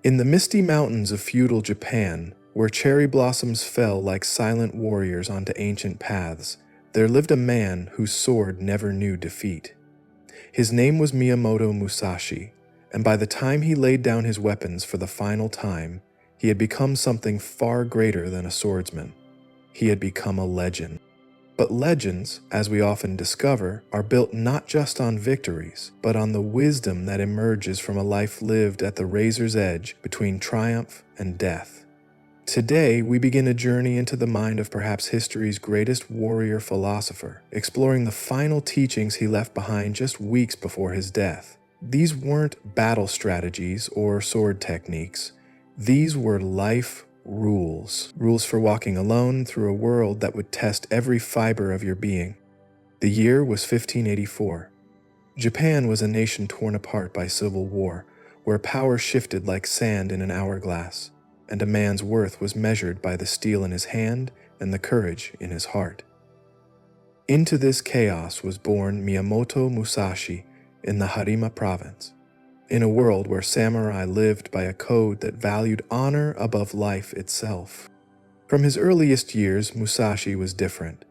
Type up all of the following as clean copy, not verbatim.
In the misty mountains of feudal Japan, where cherry blossoms fell like silent warriors onto ancient paths, there lived a man whose sword never knew defeat. His name was Miyamoto Musashi, and by the time he laid down his weapons for the final time, he had become something far greater than a swordsman. He had become a legend. But legends, as we often discover, are built not just on victories, but on the wisdom that emerges from a life lived at the razor's edge between triumph and death. Today, we begin a journey into the mind of perhaps history's greatest warrior philosopher, exploring the final teachings he left behind just weeks before his death. These weren't battle strategies or sword techniques. These were life rules for walking alone through a world that would test every fiber of your being. The year was 1584. Japan was a nation torn apart by civil war, where power shifted like sand in an hourglass, and a man's worth was measured by the steel in his hand and the courage in his heart. Into this chaos was born Miyamoto Musashi in the Harima province. In a world where samurai lived by a code that valued honor above life itself. From his earliest years, Musashi was different.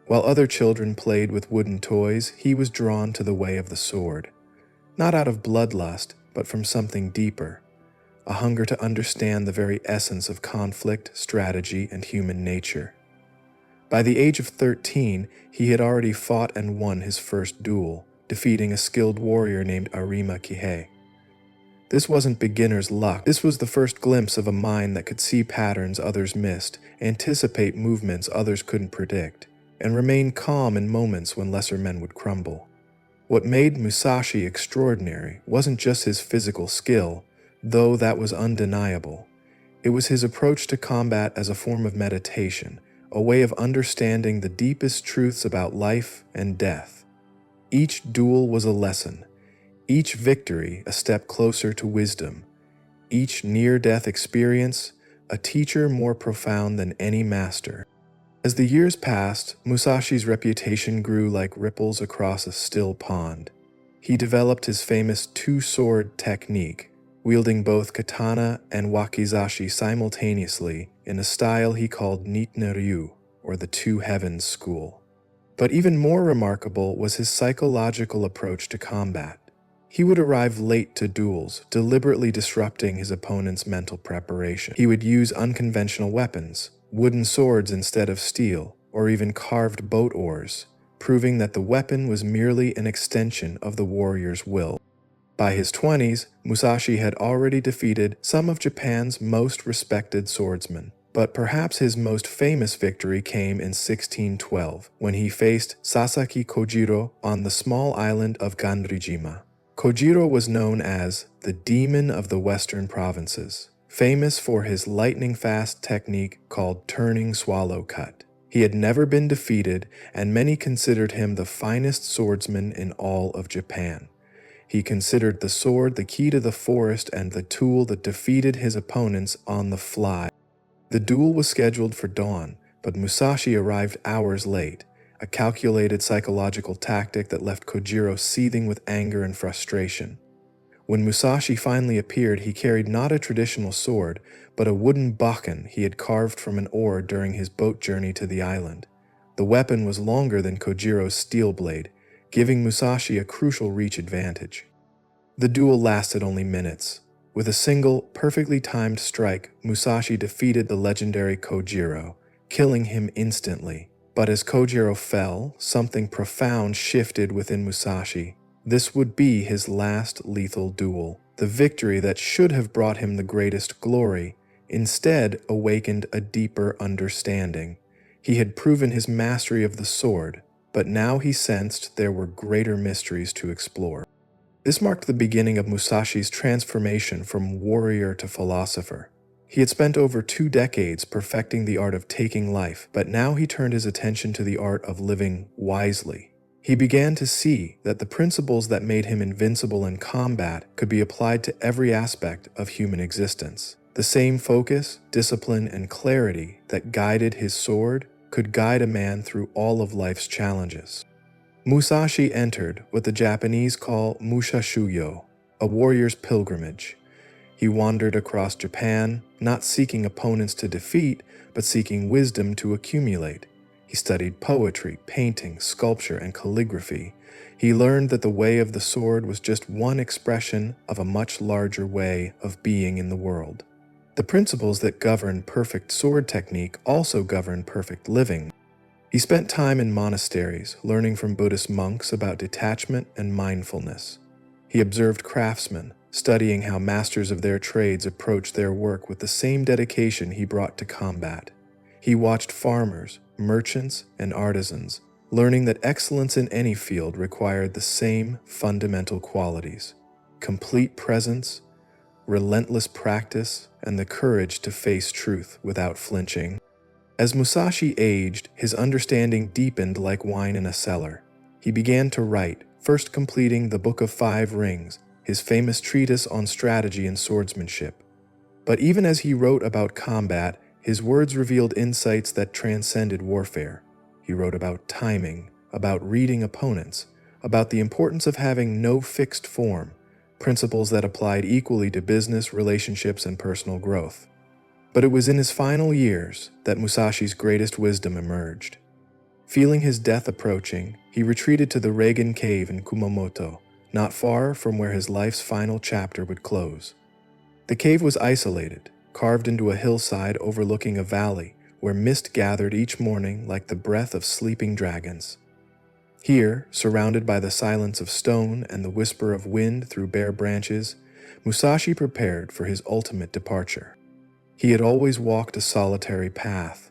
While other children played with wooden toys, he was drawn to the way of the sword. Not out of bloodlust, but from something deeper, a hunger to understand the very essence of conflict, strategy, and human nature. By the age of 13, he had already fought and won his first duel, defeating a skilled warrior named Arima Kihei. This wasn't beginner's luck. This was the first glimpse of a mind that could see patterns others missed, anticipate movements others couldn't predict, and remain calm in moments when lesser men would crumble. What made Musashi extraordinary wasn't just his physical skill, though that was undeniable. It was his approach to combat as a form of meditation, a way of understanding the deepest truths about life and death. Each duel was a lesson, each victory a step closer to wisdom, each near-death experience a teacher more profound than any master. As the years passed, Musashi's reputation grew like ripples across a still pond. He developed his famous two-sword technique, wielding both katana and wakizashi simultaneously in a style he called Nitneryu, or the Two Heavens School. But even more remarkable was his psychological approach to combat. He would arrive late to duels, deliberately disrupting his opponent's mental preparation. He would use unconventional weapons, wooden swords instead of steel, or even carved boat oars, proving that the weapon was merely an extension of the warrior's will. By his 20s, Musashi had already defeated some of Japan's most respected swordsmen. But perhaps his most famous victory came in 1612, when he faced Sasaki Kojiro on the small island of Ganrijima. Kojiro was known as the Demon of the Western Provinces, famous for his lightning-fast technique called turning swallow cut. He had never been defeated, and many considered him the finest swordsman in all of Japan. He considered the sword the key to the forest and the tool that defeated his opponents on the fly. The duel was scheduled for dawn, but Musashi arrived hours late, a calculated psychological tactic that left Kojiro seething with anger and frustration. When Musashi finally appeared, he carried not a traditional sword, but a wooden bakken he had carved from an oar during his boat journey to the island. The weapon was longer than Kojiro's steel blade, giving Musashi a crucial reach advantage. The duel lasted only minutes. With a single, perfectly timed strike, Musashi defeated the legendary Kojiro, killing him instantly. But as Kojiro fell, something profound shifted within Musashi. This would be his last lethal duel. The victory that should have brought him the greatest glory, instead awakened a deeper understanding. He had proven his mastery of the sword, but now he sensed there were greater mysteries to explore. This marked the beginning of Musashi's transformation from warrior to philosopher. He had spent over 2 decades perfecting the art of taking life, but now he turned his attention to the art of living wisely. He began to see that the principles that made him invincible in combat could be applied to every aspect of human existence. The same focus, discipline, and clarity that guided his sword could guide a man through all of life's challenges. Musashi entered what the Japanese call Mushashuyo, a warrior's pilgrimage. He wandered across Japan, not seeking opponents to defeat, but seeking wisdom to accumulate. He studied poetry, painting, sculpture, and calligraphy. He learned that the way of the sword was just one expression of a much larger way of being in the world. The principles that govern perfect sword technique also govern perfect living. He spent time in monasteries, learning from Buddhist monks about detachment and mindfulness. He observed craftsmen, studying how masters of their trades approached their work with the same dedication he brought to combat. He watched farmers, merchants, and artisans, learning that excellence in any field required the same fundamental qualities: complete presence, relentless practice, and the courage to face truth without flinching. As Musashi aged, his understanding deepened like wine in a cellar. He began to write, first completing the Book of Five Rings, his famous treatise on strategy and swordsmanship. But even as he wrote about combat, his words revealed insights that transcended warfare. He wrote about timing, about reading opponents, about the importance of having no fixed form, principles that applied equally to business, relationships, and personal growth. But it was in his final years that Musashi's greatest wisdom emerged. Feeling his death approaching, he retreated to the Reigen Cave in Kumamoto, not far from where his life's final chapter would close. The cave was isolated, carved into a hillside overlooking a valley where mist gathered each morning like the breath of sleeping dragons. Here, surrounded by the silence of stone and the whisper of wind through bare branches, Musashi prepared for his ultimate departure. He had always walked a solitary path.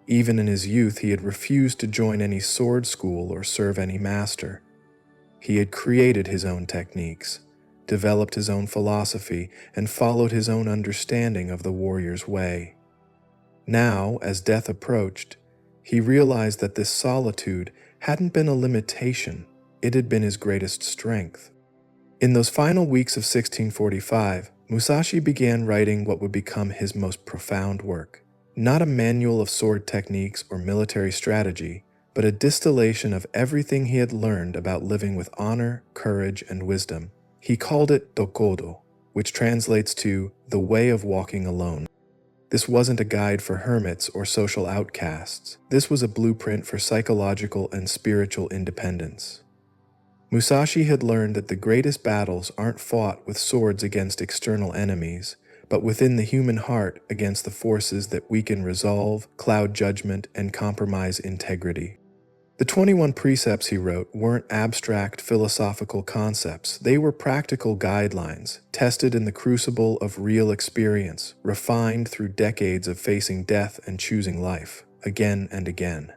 Even in his youth, he had refused to join any sword school or serve any master. He had created his own techniques, developed his own philosophy, and followed his own understanding of the warrior's way. Now, as death approached, he realized that this solitude hadn't been a limitation, it had been his greatest strength. In those final weeks of 1645, Musashi began writing what would become his most profound work. Not a manual of sword techniques or military strategy, but a distillation of everything he had learned about living with honor, courage, and wisdom. He called it Dokodo, which translates to the way of walking alone. This wasn't a guide for hermits or social outcasts. This was a blueprint for psychological and spiritual independence. Musashi had learned that the greatest battles aren't fought with swords against external enemies, but within the human heart against the forces that weaken resolve, cloud judgment, and compromise integrity. The 21 precepts he wrote weren't abstract philosophical concepts. They were practical guidelines, tested in the crucible of real experience, refined through decades of facing death and choosing life, again and again.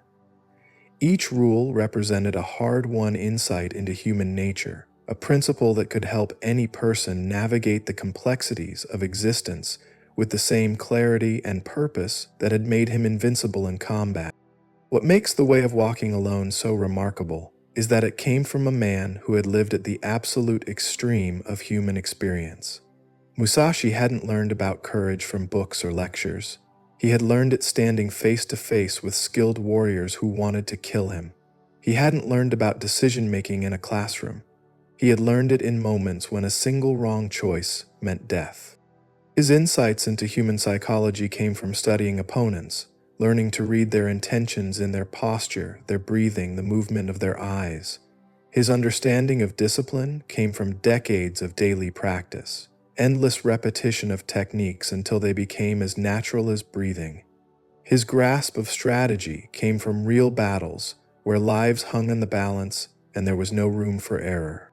Each rule represented a hard-won insight into human nature, a principle that could help any person navigate the complexities of existence with the same clarity and purpose that had made him invincible in combat. What makes the way of walking alone so remarkable is that it came from a man who had lived at the absolute extreme of human experience. Musashi hadn't learned about courage from books or lectures. He had learned it standing face to face with skilled warriors who wanted to kill him. He hadn't learned about decision-making in a classroom. He had learned it in moments when a single wrong choice meant death. His insights into human psychology came from studying opponents, learning to read their intentions in their posture, their breathing, the movement of their eyes. His understanding of discipline came from decades of daily practice, endless repetition of techniques until they became as natural as breathing. His grasp of strategy came from real battles where lives hung in the balance and there was no room for error.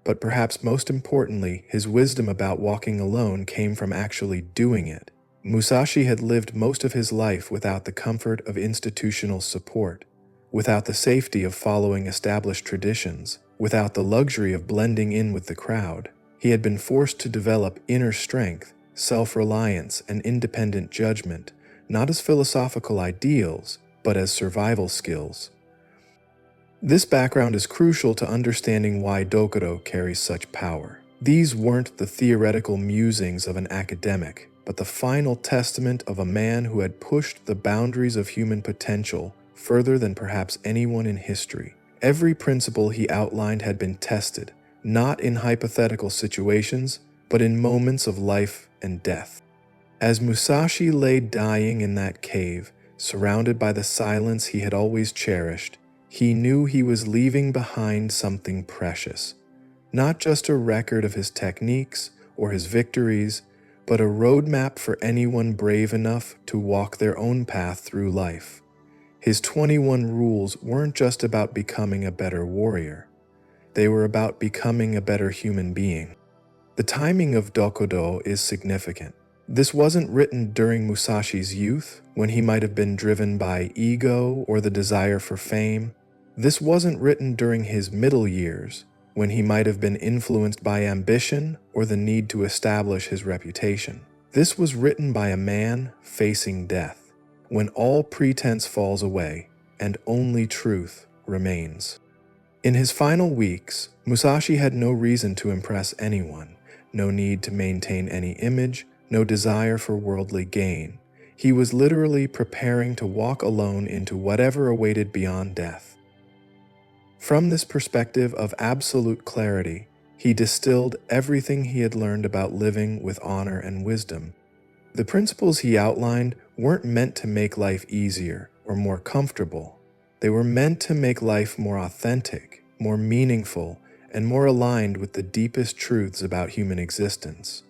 But perhaps most importantly, his wisdom about walking alone came from actually doing it. Musashi had lived most of his life without the comfort of institutional support, without the safety of following established traditions, without the luxury of blending in with the crowd. He had been forced to develop inner strength, self-reliance, and independent judgment, not as philosophical ideals, but as survival skills. This background is crucial to understanding why Dokodo carries such power. These weren't the theoretical musings of an academic, but the final testament of a man who had pushed the boundaries of human potential further than perhaps anyone in history. Every principle he outlined had been tested, not in hypothetical situations, but in moments of life and death. As Musashi lay dying in that cave, surrounded by the silence he had always cherished, he knew he was leaving behind something precious. Not just a record of his techniques or his victories, but a roadmap for anyone brave enough to walk their own path through life. His 21 rules weren't just about becoming a better warrior. They were about becoming a better human being. The timing of Dokudo is significant. This wasn't written during Musashi's youth, when he might have been driven by ego or the desire for fame. This wasn't written during his middle years, when he might have been influenced by ambition or the need to establish his reputation. This was written by a man facing death, when all pretense falls away and only truth remains. In his final weeks, Musashi had no reason to impress anyone, no need to maintain any image, no desire for worldly gain. He was literally preparing to walk alone into whatever awaited beyond death. From this perspective of absolute clarity, he distilled everything he had learned about living with honor and wisdom. The principles he outlined weren't meant to make life easier or more comfortable. They were meant to make life more authentic, more meaningful, and more aligned with the deepest truths about human existence.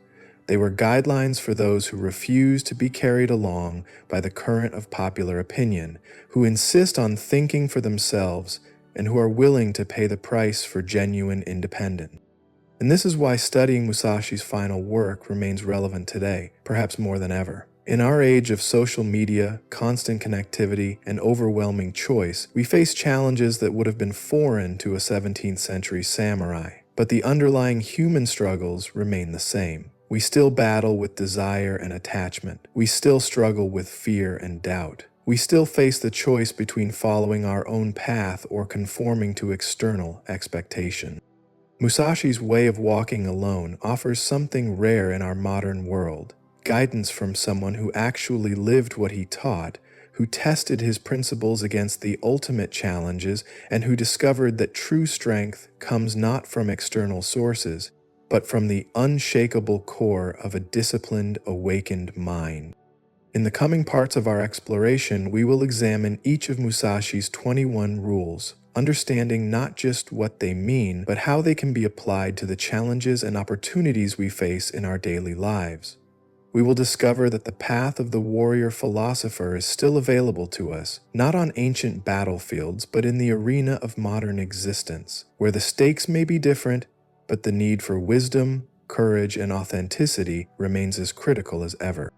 They were guidelines for those who refuse to be carried along by the current of popular opinion, who insist on thinking for themselves, and who are willing to pay the price for genuine independence. And this is why studying Musashi's final work remains relevant today, perhaps more than ever. In our age of social media, constant connectivity, and overwhelming choice, we face challenges that would have been foreign to a 17th century samurai. But the underlying human struggles remain the same. We still battle with desire and attachment. We still struggle with fear and doubt. We still face the choice between following our own path or conforming to external expectation. Musashi's way of walking alone offers something rare in our modern world: guidance from someone who actually lived what he taught, who tested his principles against the ultimate challenges, and who discovered that true strength comes not from external sources, but from the unshakable core of a disciplined, awakened mind. In the coming parts of our exploration, we will examine each of Musashi's 21 rules, understanding not just what they mean, but how they can be applied to the challenges and opportunities we face in our daily lives. We will discover that the path of the warrior philosopher is still available to us, not on ancient battlefields, but in the arena of modern existence, where the stakes may be different, but the need for wisdom, courage, and authenticity remains as critical as ever.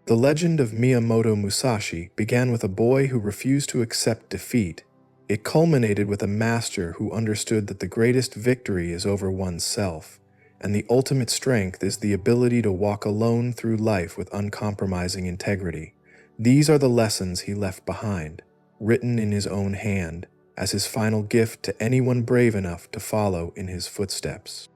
The legend of Miyamoto Musashi began with a boy who refused to accept defeat. It culminated with a master who understood that the greatest victory is over oneself, and the ultimate strength is the ability to walk alone through life with uncompromising integrity. These are the lessons he left behind, written in his own hand, as his final gift to anyone brave enough to follow in his footsteps.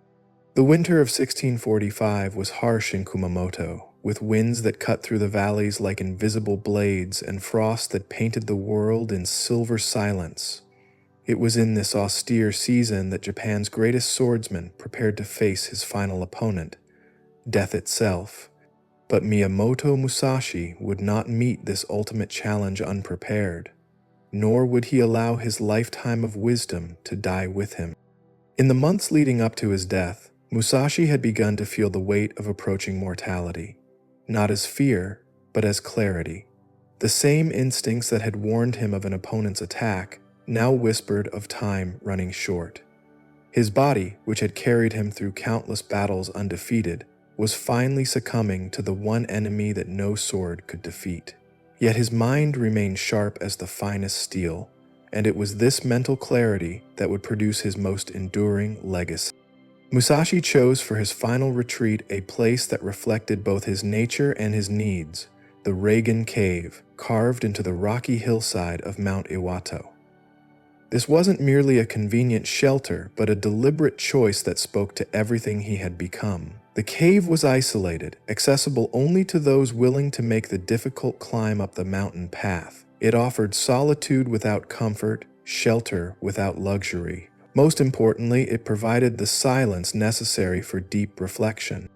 The winter of 1645 was harsh in Kumamoto, with winds that cut through the valleys like invisible blades and frost that painted the world in silver silence. It was in this austere season that Japan's greatest swordsman prepared to face his final opponent, death itself. But Miyamoto Musashi would not meet this ultimate challenge unprepared, nor would he allow his lifetime of wisdom to die with him. In the months leading up to his death, Musashi had begun to feel the weight of approaching mortality, not as fear, but as clarity. The same instincts that had warned him of an opponent's attack now whispered of time running short. His body, which had carried him through countless battles undefeated, was finally succumbing to the one enemy that no sword could defeat. Yet his mind remained sharp as the finest steel, and it was this mental clarity that would produce his most enduring legacy. Musashi chose for his final retreat a place that reflected both his nature and his needs, the Reigen Cave, carved into the rocky hillside of Mount Iwato. This wasn't merely a convenient shelter, but a deliberate choice that spoke to everything he had become. The cave was isolated, accessible only to those willing to make the difficult climb up the mountain path. It offered solitude without comfort, shelter without luxury. Most importantly, it provided the silence necessary for deep reflection.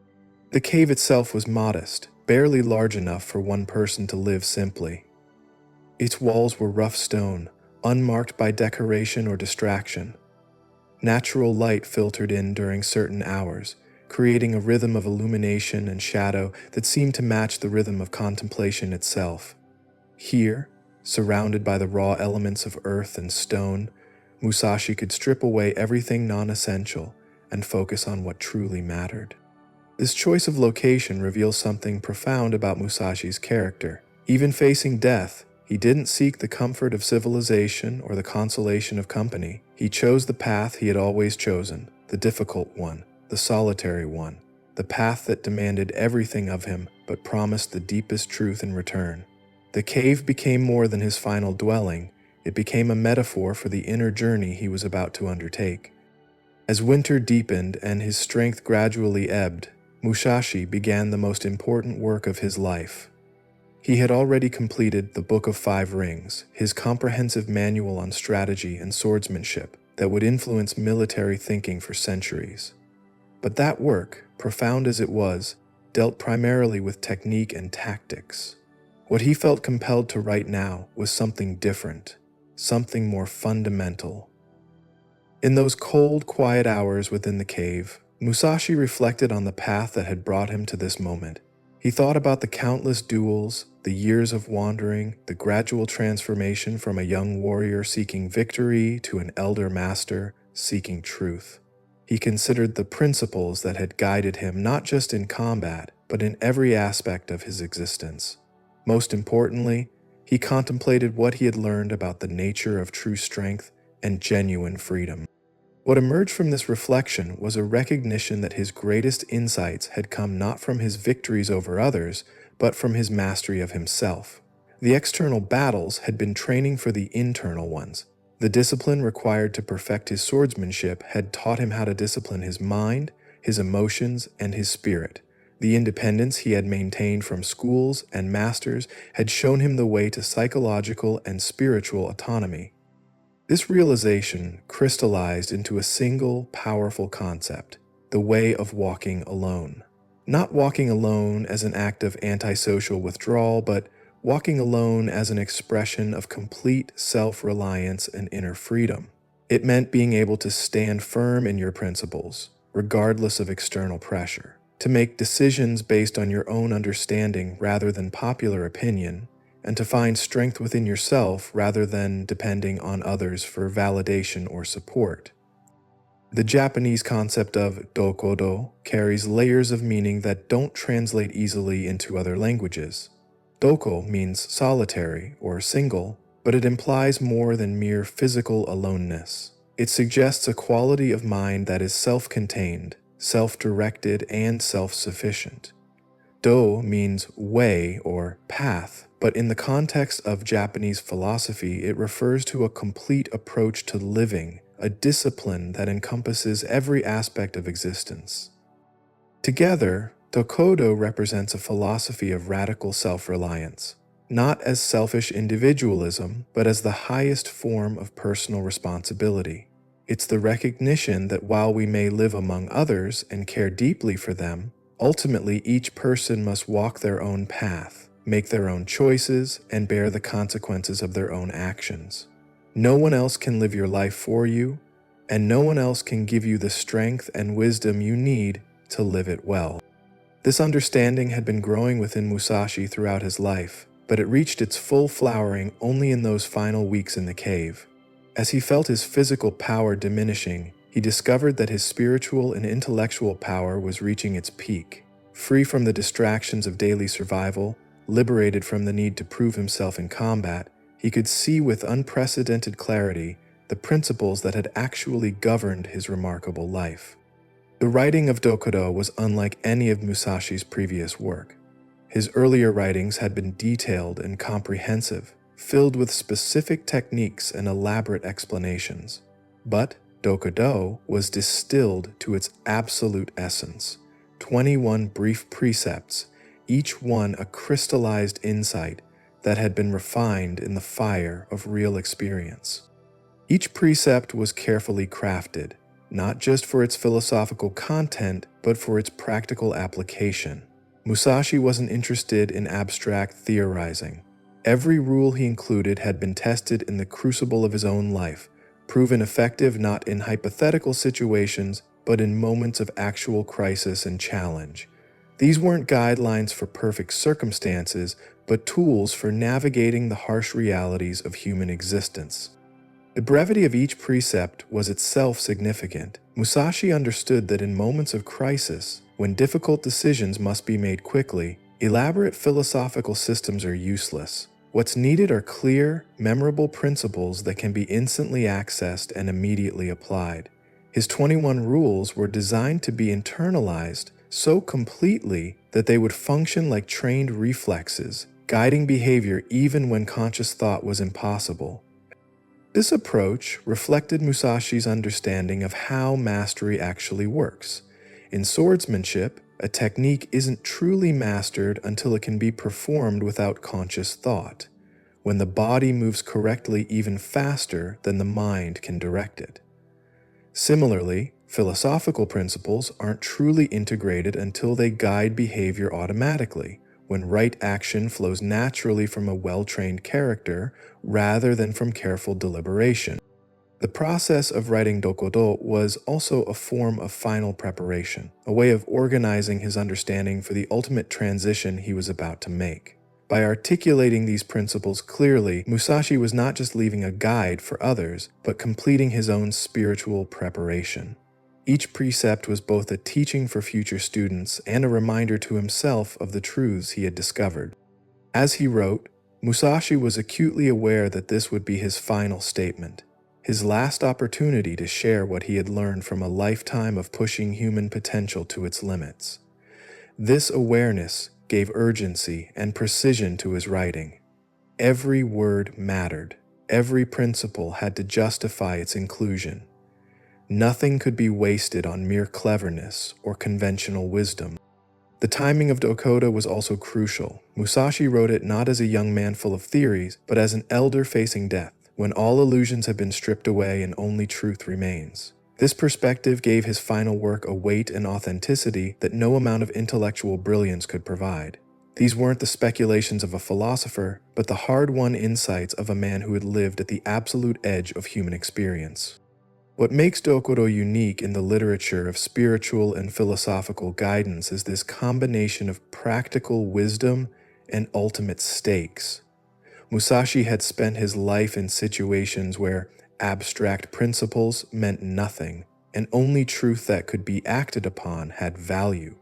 The cave itself was modest, barely large enough for one person to live simply. Its walls were rough stone, unmarked by decoration or distraction. Natural light filtered in during certain hours, creating a rhythm of illumination and shadow that seemed to match the rhythm of contemplation itself. Here, surrounded by the raw elements of earth and stone, Musashi could strip away everything non-essential and focus on what truly mattered. This choice of location reveals something profound about Musashi's character. Even facing death, he didn't seek the comfort of civilization or the consolation of company. He chose the path he had always chosen, the difficult one, the solitary one, the path that demanded everything of him but promised the deepest truth in return. The cave became more than his final dwelling. It became a metaphor for the inner journey he was about to undertake. As winter deepened and his strength gradually ebbed, Musashi began the most important work of his life. He had already completed the Book of Five Rings, his comprehensive manual on strategy and swordsmanship that would influence military thinking for centuries. But that work, profound as it was, dealt primarily with technique and tactics. What he felt compelled to write now was something different, something more fundamental. In those cold, quiet hours within the cave, Musashi reflected on the path that had brought him to this moment. He thought about the countless duels, the years of wandering, the gradual transformation from a young warrior seeking victory to an elder master seeking truth. He considered the principles that had guided him not just in combat, but in every aspect of his existence. Most importantly, he contemplated what he had learned about the nature of true strength and genuine freedom. What emerged from this reflection was a recognition that his greatest insights had come not from his victories over others, but from his mastery of himself. The external battles had been training for the internal ones. The discipline required to perfect his swordsmanship had taught him how to discipline his mind, his emotions, and his spirit. The independence he had maintained from schools and masters had shown him the way to psychological and spiritual autonomy. This realization crystallized into a single, powerful concept, the way of walking alone. Not walking alone as an act of antisocial withdrawal, but walking alone as an expression of complete self-reliance and inner freedom. It meant being able to stand firm in your principles, regardless of external pressure, to make decisions based on your own understanding rather than popular opinion, and to find strength within yourself rather than depending on others for validation or support. The Japanese concept of dokodo carries layers of meaning that don't translate easily into other languages. Doko means solitary or single, but it implies more than mere physical aloneness. It suggests a quality of mind that is self-contained, self-directed, and self-sufficient. Do means way or path, but in the context of Japanese philosophy, it refers to a complete approach to living, a discipline that encompasses every aspect of existence. Together, Dokodo represents a philosophy of radical self-reliance, not as selfish individualism, but as the highest form of personal responsibility. It's the recognition that while we may live among others and care deeply for them, ultimately each person must walk their own path, make their own choices, and bear the consequences of their own actions. No one else can live your life for you, and no one else can give you the strength and wisdom you need to live it well. This understanding had been growing within Musashi throughout his life, but it reached its full flowering only in those final weeks in the cave. As he felt his physical power diminishing, he discovered that his spiritual and intellectual power was reaching its peak. Free from the distractions of daily survival, liberated from the need to prove himself in combat, he could see with unprecedented clarity the principles that had actually governed his remarkable life. The writing of Dokodo was unlike any of Musashi's previous work. His earlier writings had been detailed and comprehensive, filled with specific techniques and elaborate explanations. But Dokodo was distilled to its absolute essence, 21 brief precepts, each one a crystallized insight that had been refined in the fire of real experience. Each precept was carefully crafted, not just for its philosophical content, but for its practical application. Musashi wasn't interested in abstract theorizing. Every rule he included had been tested in the crucible of his own life, proven effective not in hypothetical situations, but in moments of actual crisis and challenge. These weren't guidelines for perfect circumstances, but tools for navigating the harsh realities of human existence. The brevity of each precept was itself significant. Musashi understood that in moments of crisis, when difficult decisions must be made quickly, elaborate philosophical systems are useless. What's needed are clear, memorable principles that can be instantly accessed and immediately applied. His 21 rules were designed to be internalized so completely that they would function like trained reflexes, guiding behavior even when conscious thought was impossible. This approach reflected Musashi's understanding of how mastery actually works. In swordsmanship, a technique isn't truly mastered until it can be performed without conscious thought, when the body moves correctly even faster than the mind can direct it. Similarly, philosophical principles aren't truly integrated until they guide behavior automatically, when right action flows naturally from a well-trained character rather than from careful deliberation. The process of writing Dokudo was also a form of final preparation, a way of organizing his understanding for the ultimate transition he was about to make. By articulating these principles clearly, Musashi was not just leaving a guide for others, but completing his own spiritual preparation. Each precept was both a teaching for future students and a reminder to himself of the truths he had discovered. As he wrote, Musashi was acutely aware that this would be his final statement, his last opportunity to share what he had learned from a lifetime of pushing human potential to its limits. This awareness gave urgency and precision to his writing. Every word mattered. Every principle had to justify its inclusion. Nothing could be wasted on mere cleverness or conventional wisdom. The timing of Dokudo was also crucial. Musashi wrote it not as a young man full of theories, but as an elder facing death, when all illusions have been stripped away and only truth remains. This perspective gave his final work a weight and authenticity that no amount of intellectual brilliance could provide. These weren't the speculations of a philosopher, but the hard-won insights of a man who had lived at the absolute edge of human experience. What makes Dokudo unique in the literature of spiritual and philosophical guidance is this combination of practical wisdom and ultimate stakes. Musashi had spent his life in situations where abstract principles meant nothing, and only truth that could be acted upon had value.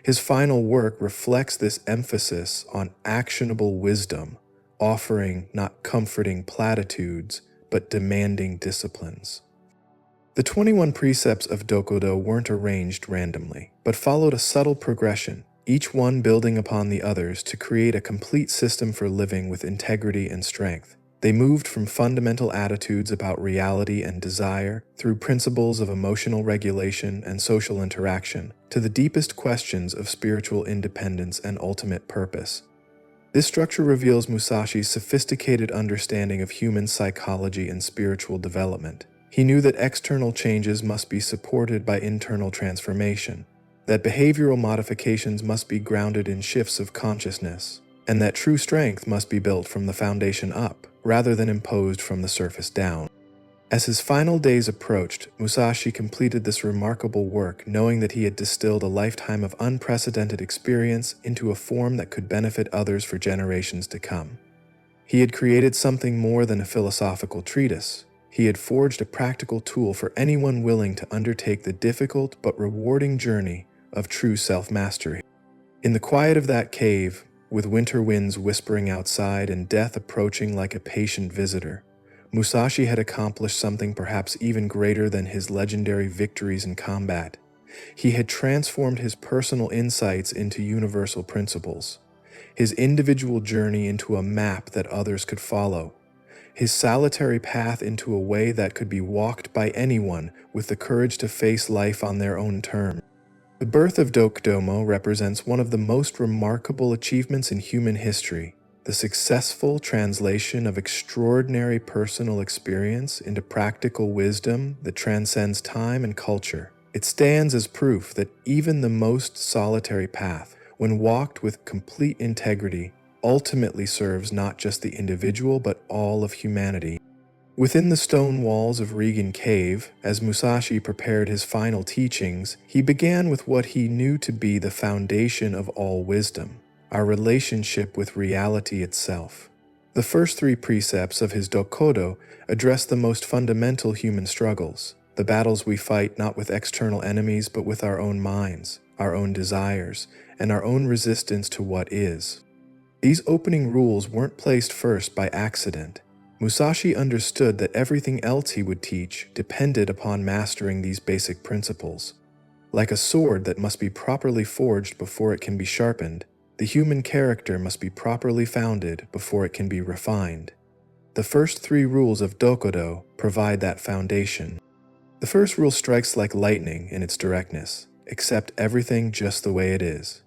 His final work reflects this emphasis on actionable wisdom, offering not comforting platitudes, but demanding disciplines. The 21 precepts of Dokudo weren't arranged randomly, but followed a subtle progression, each one building upon the others to create a complete system for living with integrity and strength. They moved from fundamental attitudes about reality and desire, through principles of emotional regulation and social interaction, to the deepest questions of spiritual independence and ultimate purpose. This structure reveals Musashi's sophisticated understanding of human psychology and spiritual development. He knew that external changes must be supported by internal transformation, that behavioral modifications must be grounded in shifts of consciousness, and that true strength must be built from the foundation up, rather than imposed from the surface down. As his final days approached, Musashi completed this remarkable work knowing that he had distilled a lifetime of unprecedented experience into a form that could benefit others for generations to come. He had created something more than a philosophical treatise. He had forged a practical tool for anyone willing to undertake the difficult but rewarding journey of true self-mastery. In the quiet of that cave, with winter winds whispering outside and death approaching like a patient visitor, Musashi had accomplished something perhaps even greater than his legendary victories in combat. He had transformed his personal insights into universal principles, his individual journey into a map that others could follow, his solitary path into a way that could be walked by anyone with the courage to face life on their own terms. The birth of Dokudomo represents one of the most remarkable achievements in human history, the successful translation of extraordinary personal experience into practical wisdom that transcends time and culture. It stands as proof that even the most solitary path, when walked with complete integrity, ultimately serves not just the individual but all of humanity. Within the stone walls of Regan Cave, as Musashi prepared his final teachings, he began with what he knew to be the foundation of all wisdom: our relationship with reality itself. The first three precepts of his Dokodo address the most fundamental human struggles, the battles we fight not with external enemies but with our own minds, our own desires, and our own resistance to what is. These opening rules weren't placed first by accident. Musashi understood that everything else he would teach depended upon mastering these basic principles. Like a sword that must be properly forged before it can be sharpened, the human character must be properly founded before it can be refined. The first three rules of Dokodo provide that foundation. The first rule strikes like lightning in its directness: accept everything just the way it is.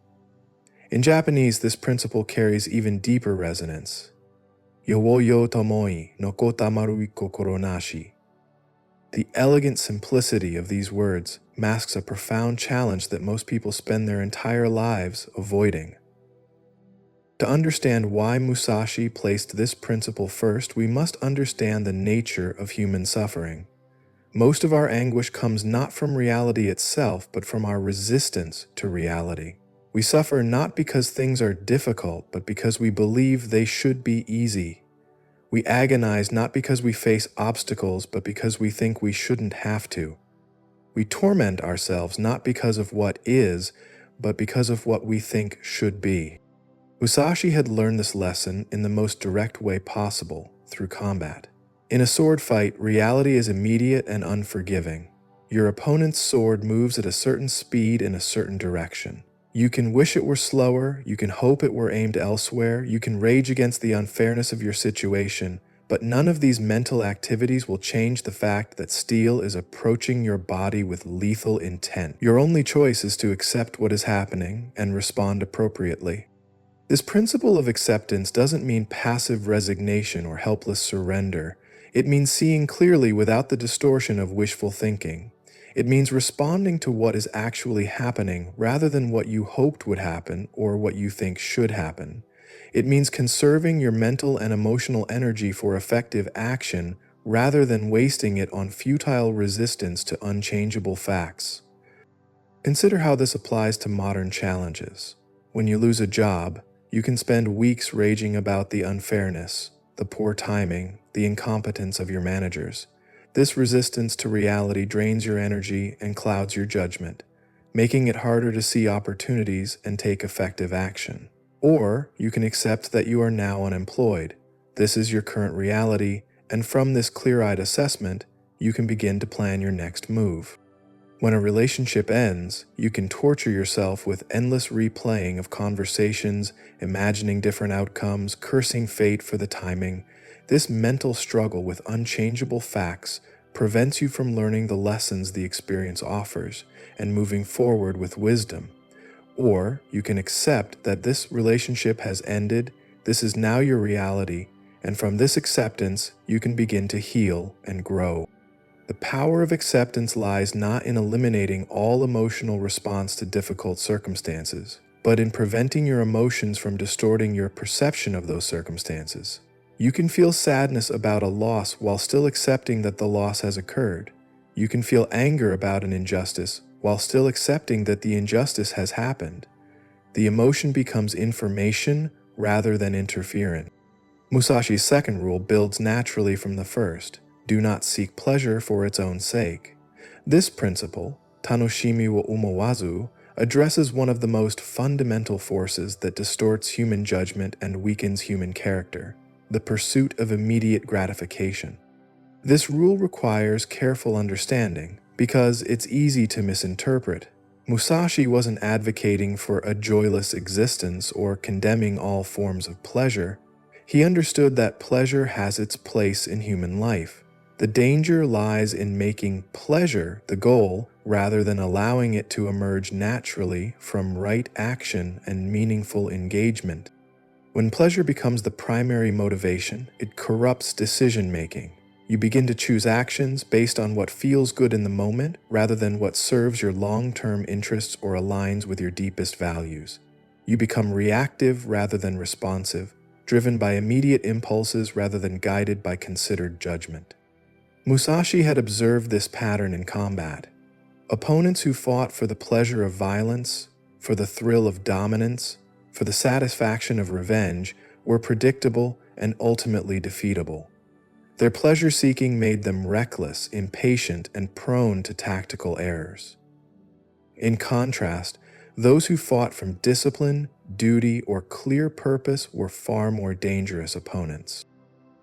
In Japanese, this principle carries even deeper resonance. Yo wo yo tomoi no kotamaru kokoro nashi. The elegant simplicity of these words masks a profound challenge that most people spend their entire lives avoiding. To understand why Musashi placed this principle first, we must understand the nature of human suffering. Most of our anguish comes not from reality itself, but from our resistance to reality. We suffer not because things are difficult, but because we believe they should be easy. We agonize not because we face obstacles, but because we think we shouldn't have to. We torment ourselves not because of what is, but because of what we think should be. Musashi had learned this lesson in the most direct way possible, through combat. In a sword fight, reality is immediate and unforgiving. Your opponent's sword moves at a certain speed in a certain direction. You can wish it were slower, you can hope it were aimed elsewhere, you can rage against the unfairness of your situation, but none of these mental activities will change the fact that steel is approaching your body with lethal intent. Your only choice is to accept what is happening and respond appropriately. This principle of acceptance doesn't mean passive resignation or helpless surrender. It means seeing clearly without the distortion of wishful thinking. It means responding to what is actually happening rather than what you hoped would happen or what you think should happen. It means conserving your mental and emotional energy for effective action rather than wasting it on futile resistance to unchangeable facts. Consider how this applies to modern challenges. When you lose a job, you can spend weeks raging about the unfairness, the poor timing, the incompetence of your managers. This resistance to reality drains your energy and clouds your judgment, making it harder to see opportunities and take effective action. Or you can accept that you are now unemployed. This is your current reality, and from this clear-eyed assessment, you can begin to plan your next move. When a relationship ends, you can torture yourself with endless replaying of conversations, imagining different outcomes, cursing fate for the timing. This mental struggle with unchangeable facts prevents you from learning the lessons the experience offers and moving forward with wisdom. Or you can accept that this relationship has ended, this is now your reality, and from this acceptance, you can begin to heal and grow. The power of acceptance lies not in eliminating all emotional response to difficult circumstances, but in preventing your emotions from distorting your perception of those circumstances. You can feel sadness about a loss while still accepting that the loss has occurred. You can feel anger about an injustice while still accepting that the injustice has happened. The emotion becomes information rather than interference. Musashi's second rule builds naturally from the first. Do not seek pleasure for its own sake. This principle, Tanoshimi wo umowazu, addresses one of the most fundamental forces that distorts human judgment and weakens human character: the pursuit of immediate gratification. This rule requires careful understanding because it's easy to misinterpret. Musashi wasn't advocating for a joyless existence or condemning all forms of pleasure. He understood that pleasure has its place in human life. The danger lies in making pleasure the goal rather than allowing it to emerge naturally from right action and meaningful engagement. When pleasure becomes the primary motivation, it corrupts decision-making. You begin to choose actions based on what feels good in the moment rather than what serves your long-term interests or aligns with your deepest values. You become reactive rather than responsive, driven by immediate impulses rather than guided by considered judgment. Musashi had observed this pattern in combat. Opponents who fought for the pleasure of violence, for the thrill of dominance, for the satisfaction of revenge, were predictable and ultimately defeatable. Their pleasure-seeking made them reckless, impatient, and prone to tactical errors. In contrast, those who fought from discipline, duty, or clear purpose were far more dangerous opponents.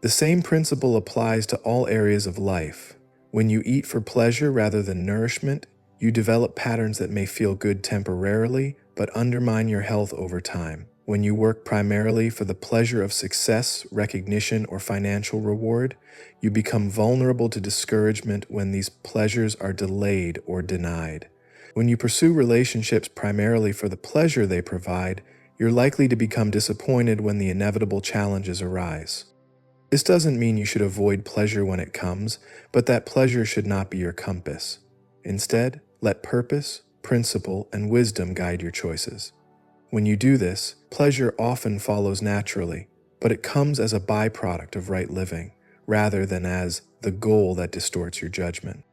The same principle applies to all areas of life. When you eat for pleasure rather than nourishment, you develop patterns that may feel good temporarily, but undermine your health over time. When you work primarily for the pleasure of success, recognition, or financial reward, you become vulnerable to discouragement when these pleasures are delayed or denied. When you pursue relationships primarily for the pleasure they provide, you're likely to become disappointed when the inevitable challenges arise. This doesn't mean you should avoid pleasure when it comes, but that pleasure should not be your compass. Instead, let purpose, principle, and wisdom guide your choices. When you do this, pleasure often follows naturally, but it comes as a byproduct of right living, rather than as the goal that distorts your judgment.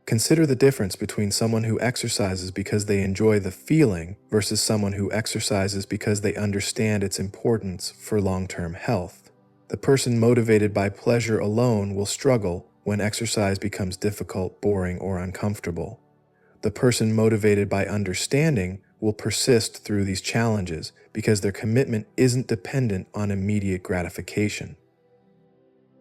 Consider the difference between someone who exercises because they enjoy the feeling versus someone who exercises because they understand its importance for long-term health. The person motivated by pleasure alone will struggle when exercise becomes difficult, boring, or uncomfortable. The person motivated by understanding will persist through these challenges because their commitment isn't dependent on immediate gratification.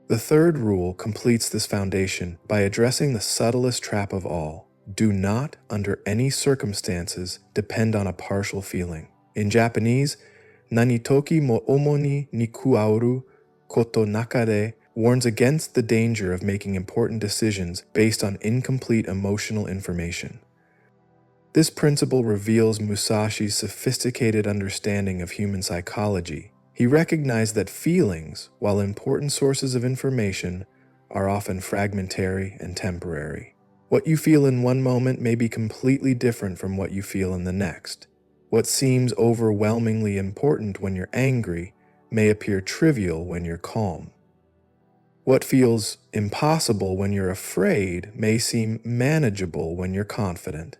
The third rule completes this foundation by addressing the subtlest trap of all. Do not, under any circumstances, depend on a partial feeling. In Japanese, nanitoki mo omoni ni kuauru koto nakare warns against the danger of making important decisions based on incomplete emotional information. This principle reveals Musashi's sophisticated understanding of human psychology. He recognized that feelings, while important sources of information, are often fragmentary and temporary. What you feel in one moment may be completely different from what you feel in the next. What seems overwhelmingly important when you're angry may appear trivial when you're calm. What feels impossible when you're afraid may seem manageable when you're confident.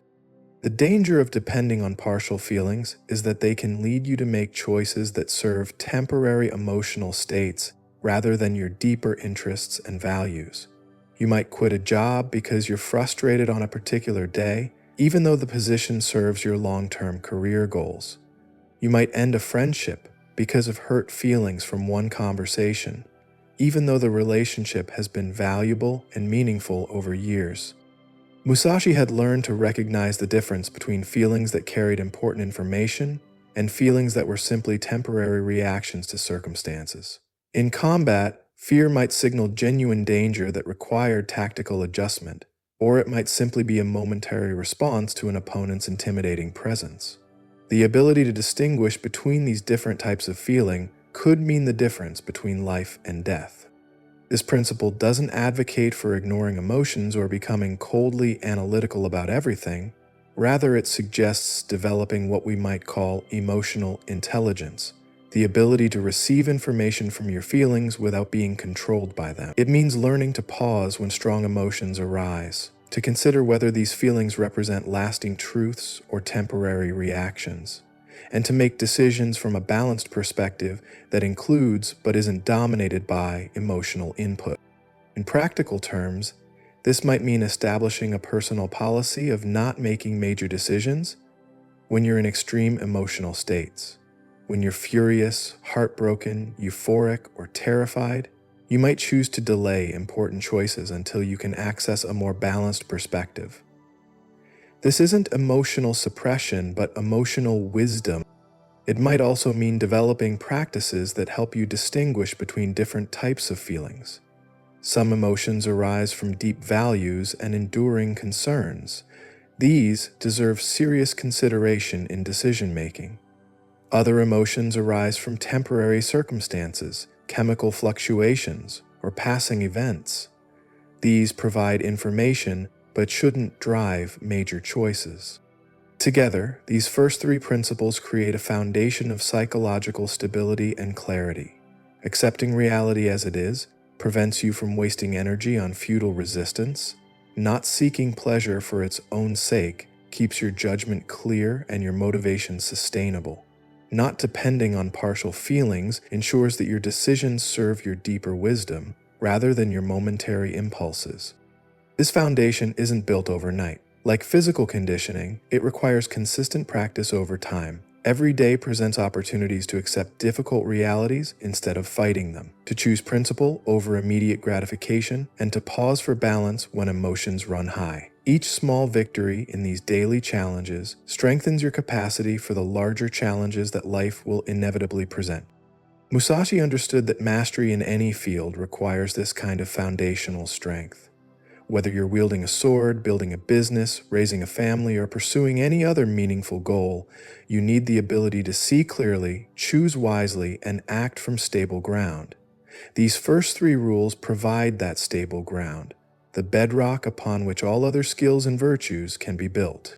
The danger of depending on partial feelings is that they can lead you to make choices that serve temporary emotional states rather than your deeper interests and values. You might quit a job because you're frustrated on a particular day, even though the position serves your long-term career goals. You might end a friendship because of hurt feelings from one conversation, even though the relationship has been valuable and meaningful over years. Musashi had learned to recognize the difference between feelings that carried important information and feelings that were simply temporary reactions to circumstances. In combat, fear might signal genuine danger that required tactical adjustment, or it might simply be a momentary response to an opponent's intimidating presence. The ability to distinguish between these different types of feeling could mean the difference between life and death. This principle doesn't advocate for ignoring emotions or becoming coldly analytical about everything. Rather, it suggests developing what we might call emotional intelligence, the ability to receive information from your feelings without being controlled by them. It means learning to pause when strong emotions arise, to consider whether these feelings represent lasting truths or temporary reactions, and to make decisions from a balanced perspective that includes but isn't dominated by emotional input. In practical terms, this might mean establishing a personal policy of not making major decisions when you're in extreme emotional states. When you're furious, heartbroken, euphoric, or terrified, you might choose to delay important choices until you can access a more balanced perspective. This isn't emotional suppression, but emotional wisdom. It might also mean developing practices that help you distinguish between different types of feelings. Some emotions arise from deep values and enduring concerns. These deserve serious consideration in decision-making. Other emotions arise from temporary circumstances, chemical fluctuations, or passing events. These provide information but shouldn't drive major choices. Together, these first three principles create a foundation of psychological stability and clarity. Accepting reality as it is prevents you from wasting energy on futile resistance. Not seeking pleasure for its own sake keeps your judgment clear and your motivation sustainable. Not depending on partial feelings ensures that your decisions serve your deeper wisdom rather than your momentary impulses. This foundation isn't built overnight. Like physical conditioning, it requires consistent practice over time. Every day presents opportunities to accept difficult realities instead of fighting them, to choose principle over immediate gratification, and to pause for balance when emotions run high. Each small victory in these daily challenges strengthens your capacity for the larger challenges that life will inevitably present. Musashi understood that mastery in any field requires this kind of foundational strength. Whether you're wielding a sword, building a business, raising a family, or pursuing any other meaningful goal, you need the ability to see clearly, choose wisely, and act from stable ground. These first three rules provide that stable ground, the bedrock upon which all other skills and virtues can be built.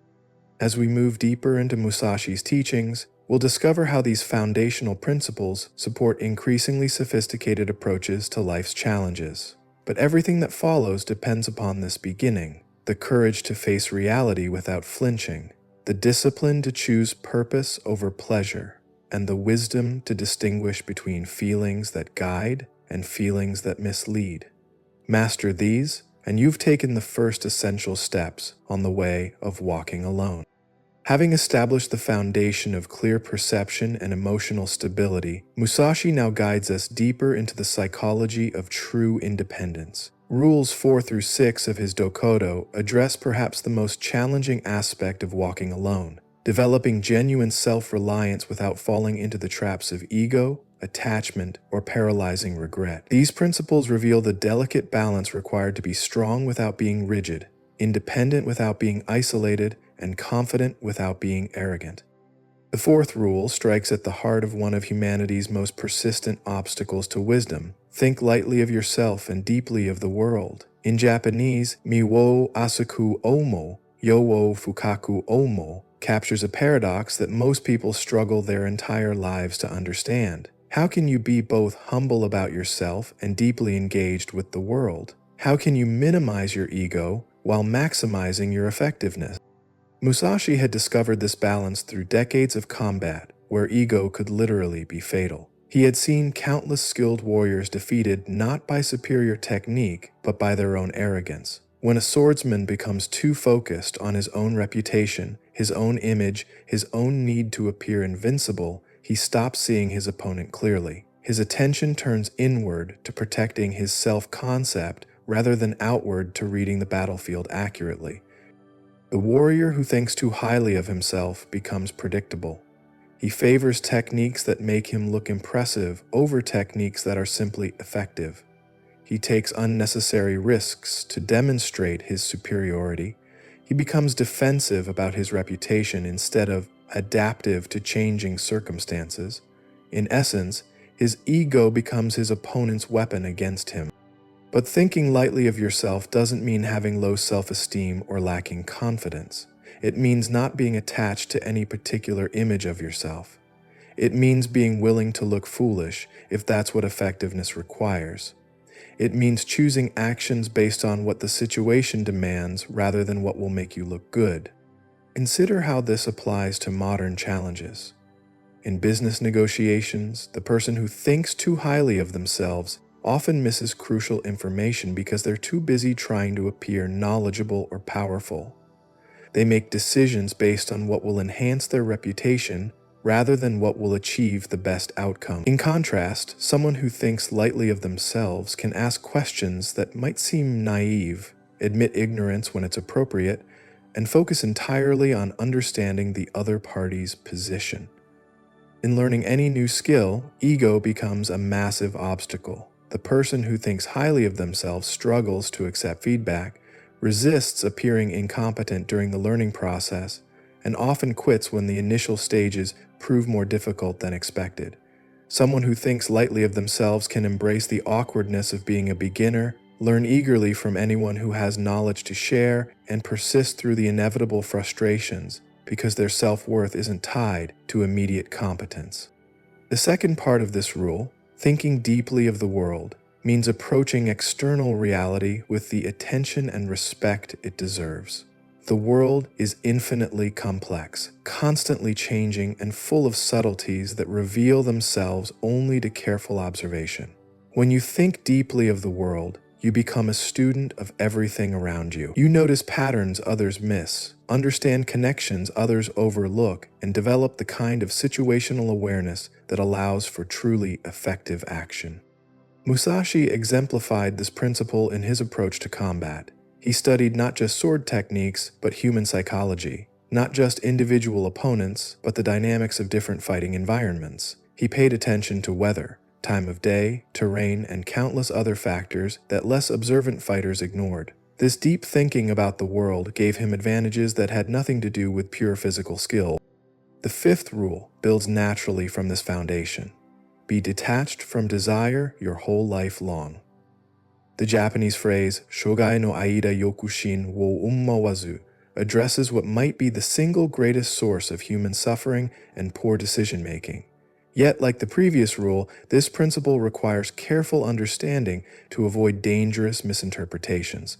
As we move deeper into Musashi's teachings, we'll discover how these foundational principles support increasingly sophisticated approaches to life's challenges. But everything that follows depends upon this beginning: the courage to face reality without flinching, the discipline to choose purpose over pleasure, and the wisdom to distinguish between feelings that guide and feelings that mislead. Master these, and you've taken the first essential steps on the way of walking alone. Having established the foundation of clear perception and emotional stability, Musashi now guides us deeper into the psychology of true independence. Rules 4 through 6 of his Dokodo address perhaps the most challenging aspect of walking alone: developing genuine self-reliance without falling into the traps of ego, attachment, or paralyzing regret. These principles reveal the delicate balance required to be strong without being rigid, independent without being isolated, and confident without being arrogant. The fourth rule strikes at the heart of one of humanity's most persistent obstacles to wisdom: think lightly of yourself and deeply of the world. In Japanese, mi wo asuku omo, yo wo fukaku omo, captures a paradox that most people struggle their entire lives to understand. How can you be both humble about yourself and deeply engaged with the world? How can you minimize your ego while maximizing your effectiveness? Musashi had discovered this balance through decades of combat, where ego could literally be fatal. He had seen countless skilled warriors defeated not by superior technique, but by their own arrogance. When a swordsman becomes too focused on his own reputation, his own image, his own need to appear invincible, he stops seeing his opponent clearly. His attention turns inward to protecting his self-concept rather than outward to reading the battlefield accurately. The warrior who thinks too highly of himself becomes predictable. He favors techniques that make him look impressive over techniques that are simply effective. He takes unnecessary risks to demonstrate his superiority. He becomes defensive about his reputation instead of adaptive to changing circumstances. In essence, his ego becomes his opponent's weapon against him. But thinking lightly of yourself doesn't mean having low self-esteem or lacking confidence. It means not being attached to any particular image of yourself. It means being willing to look foolish if that's what effectiveness requires. It means choosing actions based on what the situation demands rather than what will make you look good. Consider how this applies to modern challenges. In business negotiations, the person who thinks too highly of themselves often misses crucial information because they're too busy trying to appear knowledgeable or powerful. They make decisions based on what will enhance their reputation rather than what will achieve the best outcome. In contrast, someone who thinks lightly of themselves can ask questions that might seem naive, admit ignorance when it's appropriate, and focus entirely on understanding the other party's position. In learning any new skill, ego becomes a massive obstacle. The person who thinks highly of themselves struggles to accept feedback, resists appearing incompetent during the learning process, and often quits when the initial stages prove more difficult than expected. Someone who thinks lightly of themselves can embrace the awkwardness of being a beginner, learn eagerly from anyone who has knowledge to share, and persist through the inevitable frustrations because their self-worth isn't tied to immediate competence. The second part of this rule, thinking deeply of the world, means approaching external reality with the attention and respect it deserves. The world is infinitely complex, constantly changing, and full of subtleties that reveal themselves only to careful observation. When you think deeply of the world, you become a student of everything around you. You notice patterns others miss, understand connections others overlook, and develop the kind of situational awareness that allows for truly effective action. Musashi exemplified this principle in his approach to combat. He studied not just sword techniques, but human psychology, not just individual opponents, but the dynamics of different fighting environments. He paid attention to weather, time of day, terrain, and countless other factors that less observant fighters ignored. This deep thinking about the world gave him advantages that had nothing to do with pure physical skill. The fifth rule builds naturally from this foundation. Be detached from desire your whole life long. The Japanese phrase, Shogai no aida yokushin wo ummawazu, addresses what might be the single greatest source of human suffering and poor decision-making. Yet, like the previous rule, this principle requires careful understanding to avoid dangerous misinterpretations.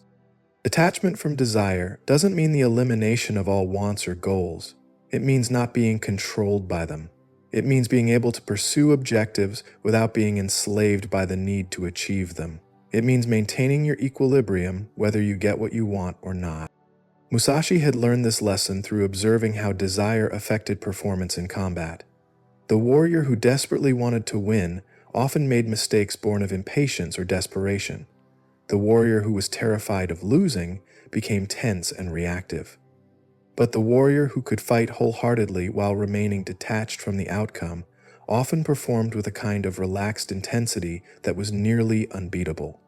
Detachment from desire doesn't mean the elimination of all wants or goals. It means not being controlled by them. It means being able to pursue objectives without being enslaved by the need to achieve them. It means maintaining your equilibrium whether you get what you want or not. Musashi had learned this lesson through observing how desire affected performance in combat. The warrior who desperately wanted to win often made mistakes born of impatience or desperation. The warrior who was terrified of losing became tense and reactive. But the warrior who could fight wholeheartedly while remaining detached from the outcome often performed with a kind of relaxed intensity that was nearly unbeatable.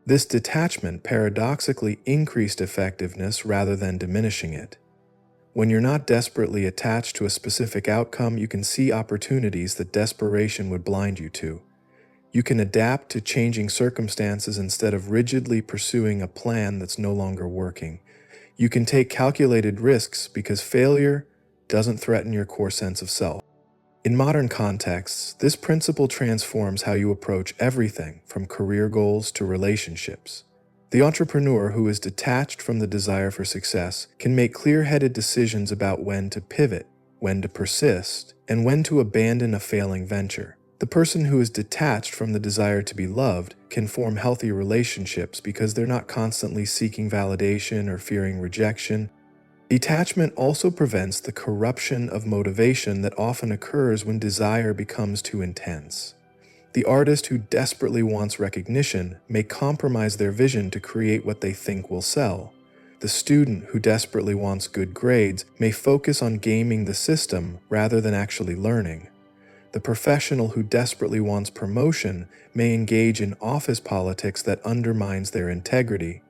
This detachment paradoxically increased effectiveness rather than diminishing it. When you're not desperately attached to a specific outcome, you can see opportunities that desperation would blind you to. You can adapt to changing circumstances instead of rigidly pursuing a plan that's no longer working. You can take calculated risks because failure doesn't threaten your core sense of self. In modern contexts, this principle transforms how you approach everything from career goals to relationships. The entrepreneur who is detached from the desire for success can make clear-headed decisions about when to pivot, when to persist, and when to abandon a failing venture. The person who is detached from the desire to be loved can form healthy relationships because they're not constantly seeking validation or fearing rejection. Detachment also prevents the corruption of motivation that often occurs when desire becomes too intense. The artist who desperately wants recognition may compromise their vision to create what they think will sell. The student who desperately wants good grades may focus on gaming the system rather than actually learning. The professional who desperately wants promotion may engage in office politics that undermines their integrity.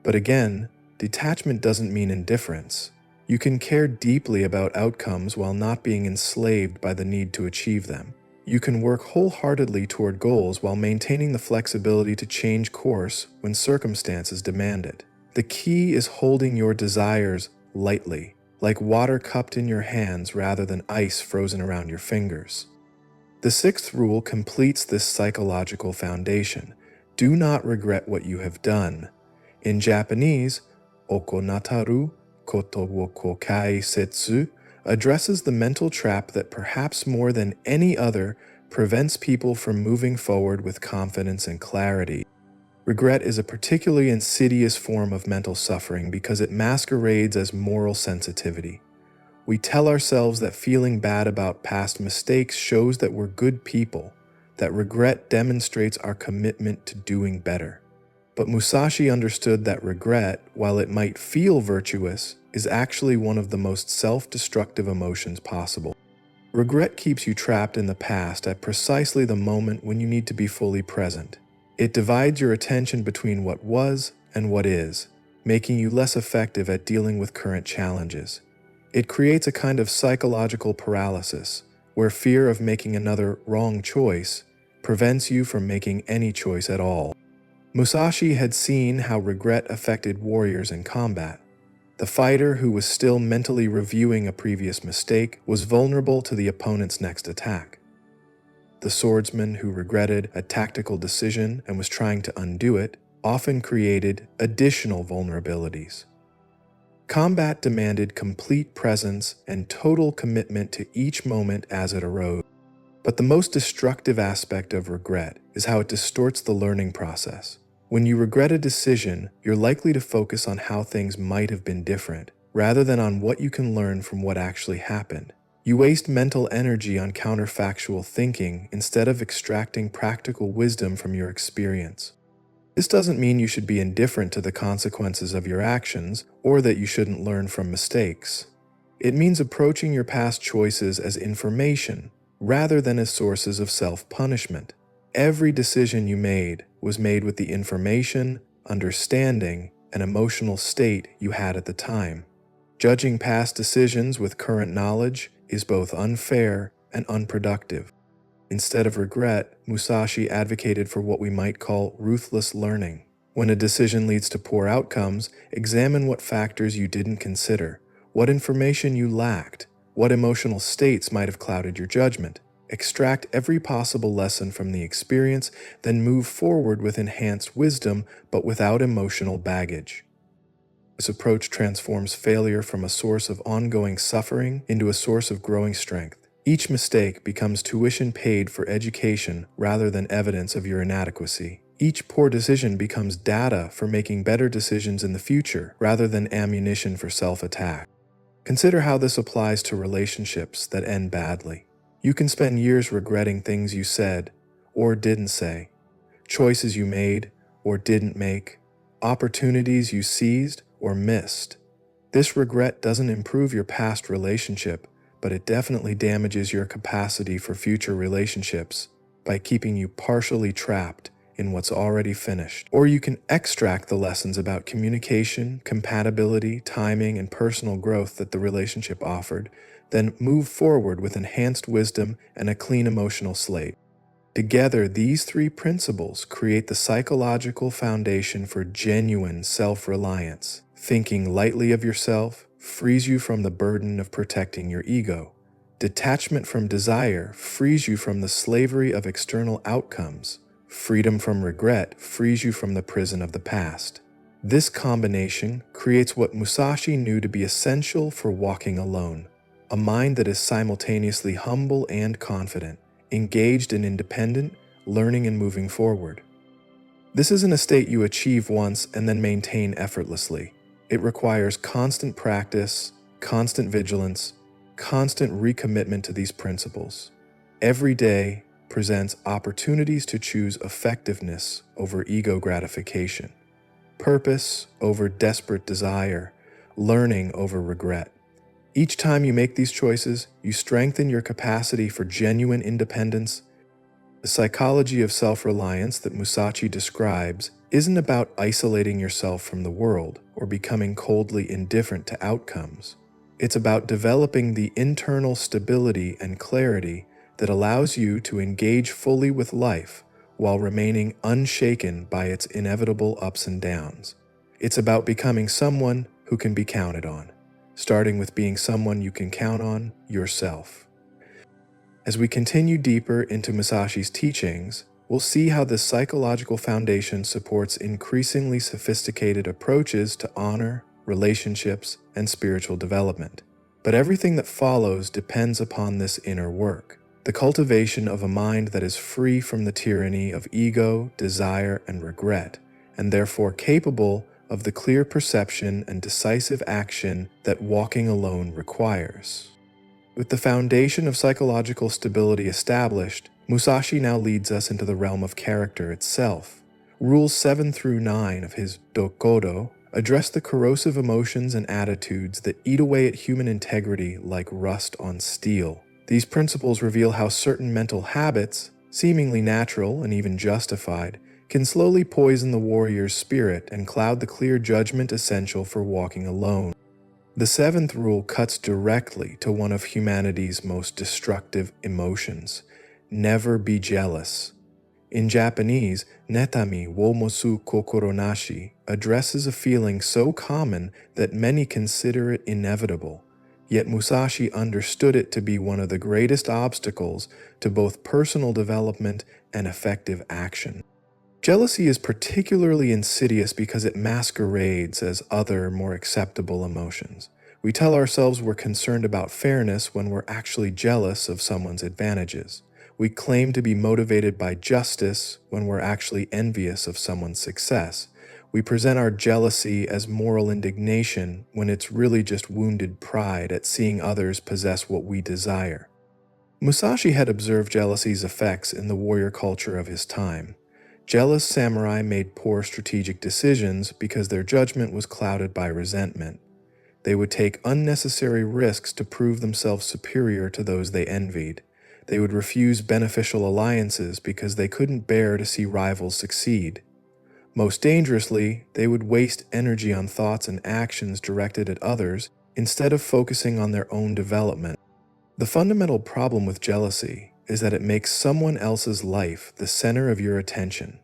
But again, detachment doesn't mean indifference. You can care deeply about outcomes while not being enslaved by the need to achieve them. You can work wholeheartedly toward goals while maintaining the flexibility to change course when circumstances demand it. The key is holding your desires lightly, like water cupped in your hands rather than ice frozen around your fingers. The sixth rule completes this psychological foundation. Do not regret what you have done. In Japanese, okonataru koto wo kokai setsu addresses the mental trap that perhaps more than any other prevents people from moving forward with confidence and clarity. Regret is a particularly insidious form of mental suffering because it masquerades as moral sensitivity. We tell ourselves that feeling bad about past mistakes shows that we're good people, that regret demonstrates our commitment to doing better. But Musashi understood that regret, while it might feel virtuous, is actually one of the most self-destructive emotions possible. Regret keeps you trapped in the past at precisely the moment when you need to be fully present. It divides your attention between what was and what is, making you less effective at dealing with current challenges. It creates a kind of psychological paralysis, where fear of making another wrong choice prevents you from making any choice at all. Musashi had seen how regret affected warriors in combat. The fighter who was still mentally reviewing a previous mistake was vulnerable to the opponent's next attack. The swordsman who regretted a tactical decision and was trying to undo it often created additional vulnerabilities. Combat demanded complete presence and total commitment to each moment as it arose. But the most destructive aspect of regret is how it distorts the learning process. When you regret a decision, you're likely to focus on how things might have been different, rather than on what you can learn from what actually happened. You waste mental energy on counterfactual thinking instead of extracting practical wisdom from your experience. This doesn't mean you should be indifferent to the consequences of your actions or that you shouldn't learn from mistakes. It means approaching your past choices as information rather than as sources of self-punishment. Every decision you made was made with the information, understanding, and emotional state you had at the time. Judging past decisions with current knowledge is both unfair and unproductive. Instead of regret, Musashi advocated for what we might call ruthless learning. When a decision leads to poor outcomes, examine what factors you didn't consider, what information you lacked, what emotional states might have clouded your judgment. Extract every possible lesson from the experience, then move forward with enhanced wisdom but without emotional baggage. This approach transforms failure from a source of ongoing suffering into a source of growing strength. Each mistake becomes tuition paid for education rather than evidence of your inadequacy. Each poor decision becomes data for making better decisions in the future rather than ammunition for self-attack. Consider how this applies to relationships that end badly. You can spend years regretting things you said or didn't say, choices you made or didn't make, opportunities you seized or missed. This regret doesn't improve your past relationship, but it definitely damages your capacity for future relationships by keeping you partially trapped in what's already finished. Or you can extract the lessons about communication, compatibility, timing, and personal growth that the relationship offered, then move forward with enhanced wisdom and a clean emotional slate. Together, these three principles create the psychological foundation for genuine self-reliance. Thinking lightly of yourself frees you from the burden of protecting your ego. Detachment from desire frees you from the slavery of external outcomes. Freedom from regret frees you from the prison of the past. This combination creates what Musashi knew to be essential for walking alone, a mind that is simultaneously humble and confident, engaged and independent, learning and moving forward. This isn't a state you achieve once and then maintain effortlessly. It requires constant practice, constant vigilance, constant recommitment to these principles. Every day presents opportunities to choose effectiveness over ego gratification, purpose over desperate desire, learning over regret. Each time you make these choices, you strengthen your capacity for genuine independence. The psychology of self-reliance that Musashi describes isn't about isolating yourself from the world or becoming coldly indifferent to outcomes. It's about developing the internal stability and clarity that allows you to engage fully with life while remaining unshaken by its inevitable ups and downs. It's about becoming someone who can be counted on, starting with being someone you can count on yourself. As we continue deeper into Musashi's teachings, we'll see how this psychological foundation supports increasingly sophisticated approaches to honor, relationships, and spiritual development. But everything that follows depends upon this inner work, the cultivation of a mind that is free from the tyranny of ego, desire, and regret, and therefore capable of the clear perception and decisive action that walking alone requires. With the foundation of psychological stability established, Musashi now leads us into the realm of character itself. Rules 7 through 9 of his Dokodo address the corrosive emotions and attitudes that eat away at human integrity like rust on steel. These principles reveal how certain mental habits, seemingly natural and even justified, can slowly poison the warrior's spirit and cloud the clear judgment essential for walking alone. The seventh rule cuts directly to one of humanity's most destructive emotions: never be jealous. In Japanese, netami wo mosu kokoronashi addresses a feeling so common that many consider it inevitable, yet Musashi understood it to be one of the greatest obstacles to both personal development and effective action. Jealousy is particularly insidious because it masquerades as other, more acceptable emotions. We tell ourselves we're concerned about fairness when we're actually jealous of someone's advantages. We claim to be motivated by justice when we're actually envious of someone's success. We present our jealousy as moral indignation when it's really just wounded pride at seeing others possess what we desire. Musashi had observed jealousy's effects in the warrior culture of his time. Jealous samurai made poor strategic decisions because their judgment was clouded by resentment. They would take unnecessary risks to prove themselves superior to those they envied. They would refuse beneficial alliances because they couldn't bear to see rivals succeed. Most dangerously, they would waste energy on thoughts and actions directed at others instead of focusing on their own development. The fundamental problem with jealousy is that it makes someone else's life the center of your attention.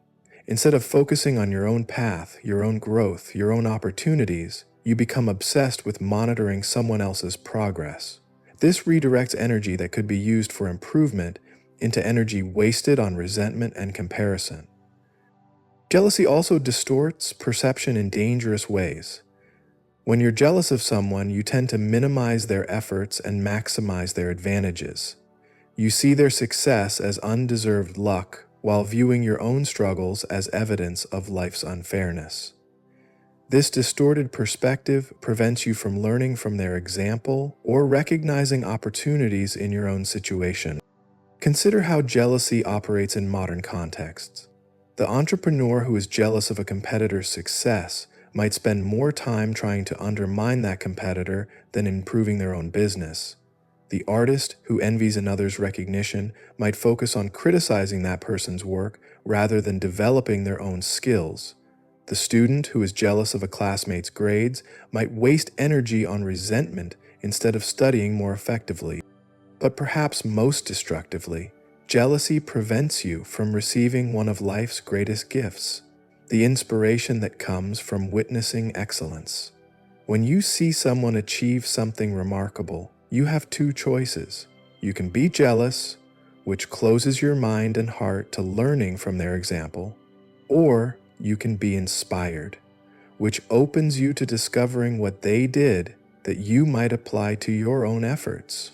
Instead of focusing on your own path, your own growth, your own opportunities, you become obsessed with monitoring someone else's progress. This redirects energy that could be used for improvement into energy wasted on resentment and comparison. Jealousy also distorts perception in dangerous ways. When you're jealous of someone, you tend to minimize their efforts and maximize their advantages. You see their success as undeserved luck, while viewing your own struggles as evidence of life's unfairness. This distorted perspective prevents you from learning from their example or recognizing opportunities in your own situation. Consider how jealousy operates in modern contexts. The entrepreneur who is jealous of a competitor's success might spend more time trying to undermine that competitor than improving their own business. The artist who envies another's recognition might focus on criticizing that person's work rather than developing their own skills. The student who is jealous of a classmate's grades might waste energy on resentment instead of studying more effectively. But perhaps most destructively, jealousy prevents you from receiving one of life's greatest gifts: the inspiration that comes from witnessing excellence. When you see someone achieve something remarkable, you have two choices. You can be jealous, which closes your mind and heart to learning from their example, or you can be inspired, which opens you to discovering what they did that you might apply to your own efforts.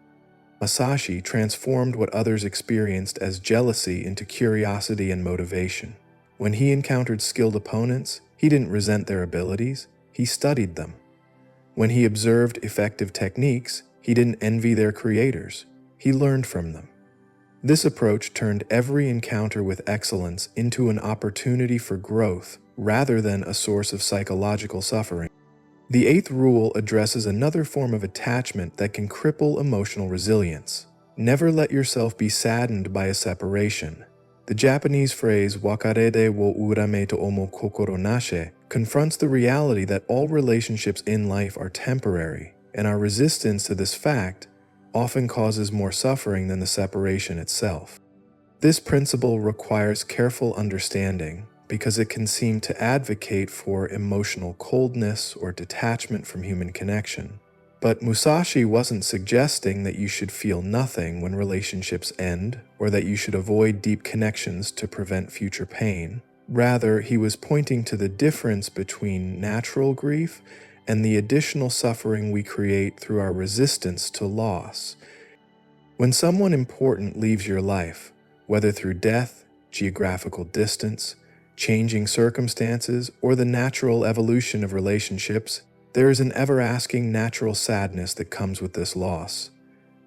Musashi transformed what others experienced as jealousy into curiosity and motivation. When he encountered skilled opponents, he didn't resent their abilities, he studied them. When he observed effective techniques, he didn't envy their creators, he learned from them. This approach turned every encounter with excellence into an opportunity for growth rather than a source of psychological suffering. The eighth rule addresses another form of attachment that can cripple emotional resilience. Never let yourself be saddened by a separation. The Japanese phrase wakarede wo urame to omo kokoro nashe confronts the reality that all relationships in life are temporary, and our resistance to this fact often causes more suffering than the separation itself. This principle requires careful understanding because it can seem to advocate for emotional coldness or detachment from human connection. But Musashi wasn't suggesting that you should feel nothing when relationships end, or that you should avoid deep connections to prevent future pain. Rather, he was pointing to the difference between natural grief and the additional suffering we create through our resistance to loss. When someone important leaves your life, whether through death, geographical distance, changing circumstances, or the natural evolution of relationships, there is an ever-asking natural sadness that comes with this loss.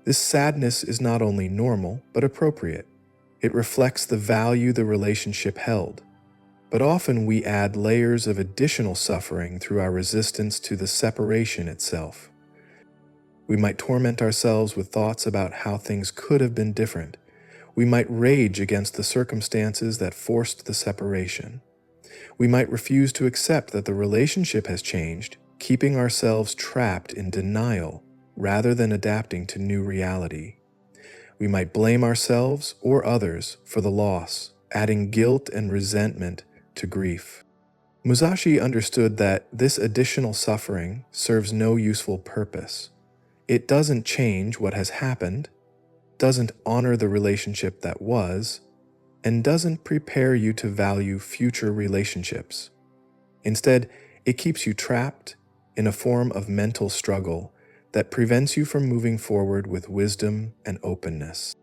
This sadness is not only normal, but appropriate. It reflects the value the relationship held. But often we add layers of additional suffering through our resistance to the separation itself. We might torment ourselves with thoughts about how things could have been different. We might rage against the circumstances that forced the separation. We might refuse to accept that the relationship has changed, keeping ourselves trapped in denial rather than adapting to new reality. We might blame ourselves or others for the loss, adding guilt and resentment to grief. Musashi understood that this additional suffering serves no useful purpose. It doesn't change what has happened, doesn't honor the relationship that was, and doesn't prepare you to value future relationships. Instead, it keeps you trapped in a form of mental struggle that prevents you from moving forward with wisdom and openness.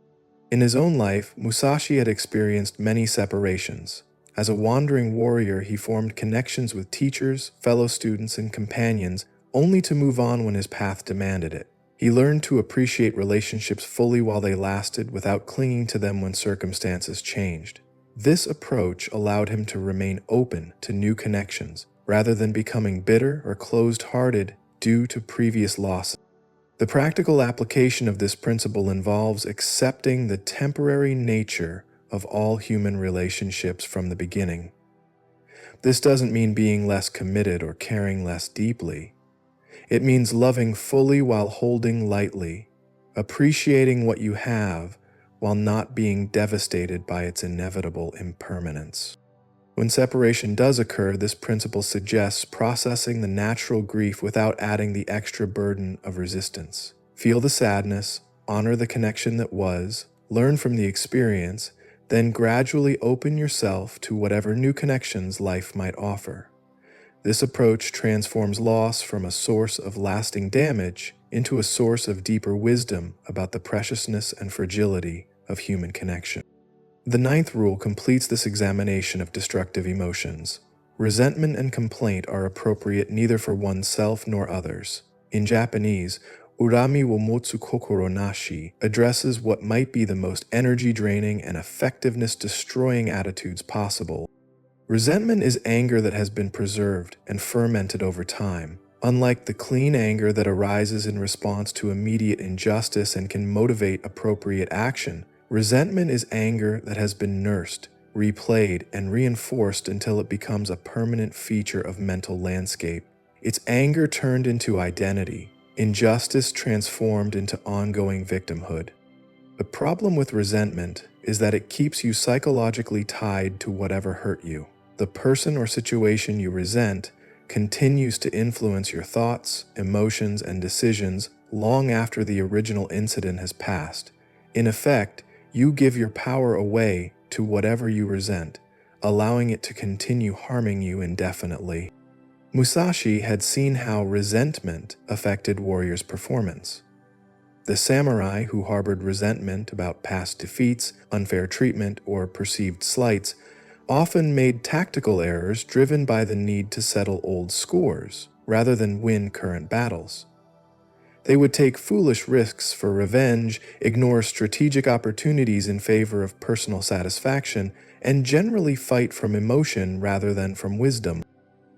In his own life, Musashi had experienced many separations. As a wandering warrior, he formed connections with teachers, fellow students, and companions, only to move on when his path demanded it. He learned to appreciate relationships fully while they lasted without clinging to them when circumstances changed. This approach allowed him to remain open to new connections, rather than becoming bitter or closed-hearted due to previous losses. The practical application of this principle involves accepting the temporary nature of all human relationships from the beginning. This doesn't mean being less committed or caring less deeply. It means loving fully while holding lightly, appreciating what you have while not being devastated by its inevitable impermanence. When separation does occur, this principle suggests processing the natural grief without adding the extra burden of resistance. Feel the sadness, honor the connection that was, learn from the experience, then gradually open yourself to whatever new connections life might offer. This approach transforms loss from a source of lasting damage into a source of deeper wisdom about the preciousness and fragility of human connection. The ninth rule completes this examination of destructive emotions. Resentment and complaint are appropriate neither for oneself nor others. In Japanese, urami wo motsu kokoro nashi addresses what might be the most energy-draining and effectiveness-destroying attitudes possible. Resentment is anger that has been preserved and fermented over time. Unlike the clean anger that arises in response to immediate injustice and can motivate appropriate action, resentment is anger that has been nursed, replayed, and reinforced until it becomes a permanent feature of mental landscape. It's anger turned into identity, injustice transformed into ongoing victimhood. The problem with resentment is that it keeps you psychologically tied to whatever hurt you. The person or situation you resent continues to influence your thoughts, emotions, and decisions long after the original incident has passed. In effect, you give your power away to whatever you resent, allowing it to continue harming you indefinitely. Musashi had seen how resentment affected warriors' performance. The samurai who harbored resentment about past defeats, unfair treatment, or perceived slights often made tactical errors driven by the need to settle old scores rather than win current battles. They would take foolish risks for revenge, ignore strategic opportunities in favor of personal satisfaction, and generally fight from emotion rather than from wisdom.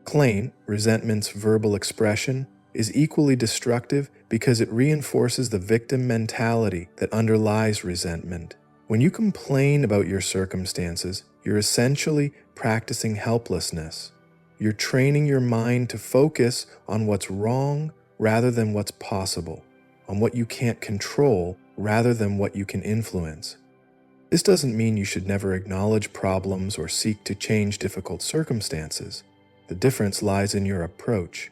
Complaint, resentment's verbal expression, is equally destructive because it reinforces the victim mentality that underlies resentment. When you complain about your circumstances, you're essentially practicing helplessness. You're training your mind to focus on what's wrong rather than what's possible, on what you can't control rather than what you can influence. This doesn't mean you should never acknowledge problems or seek to change difficult circumstances. The difference lies in your approach.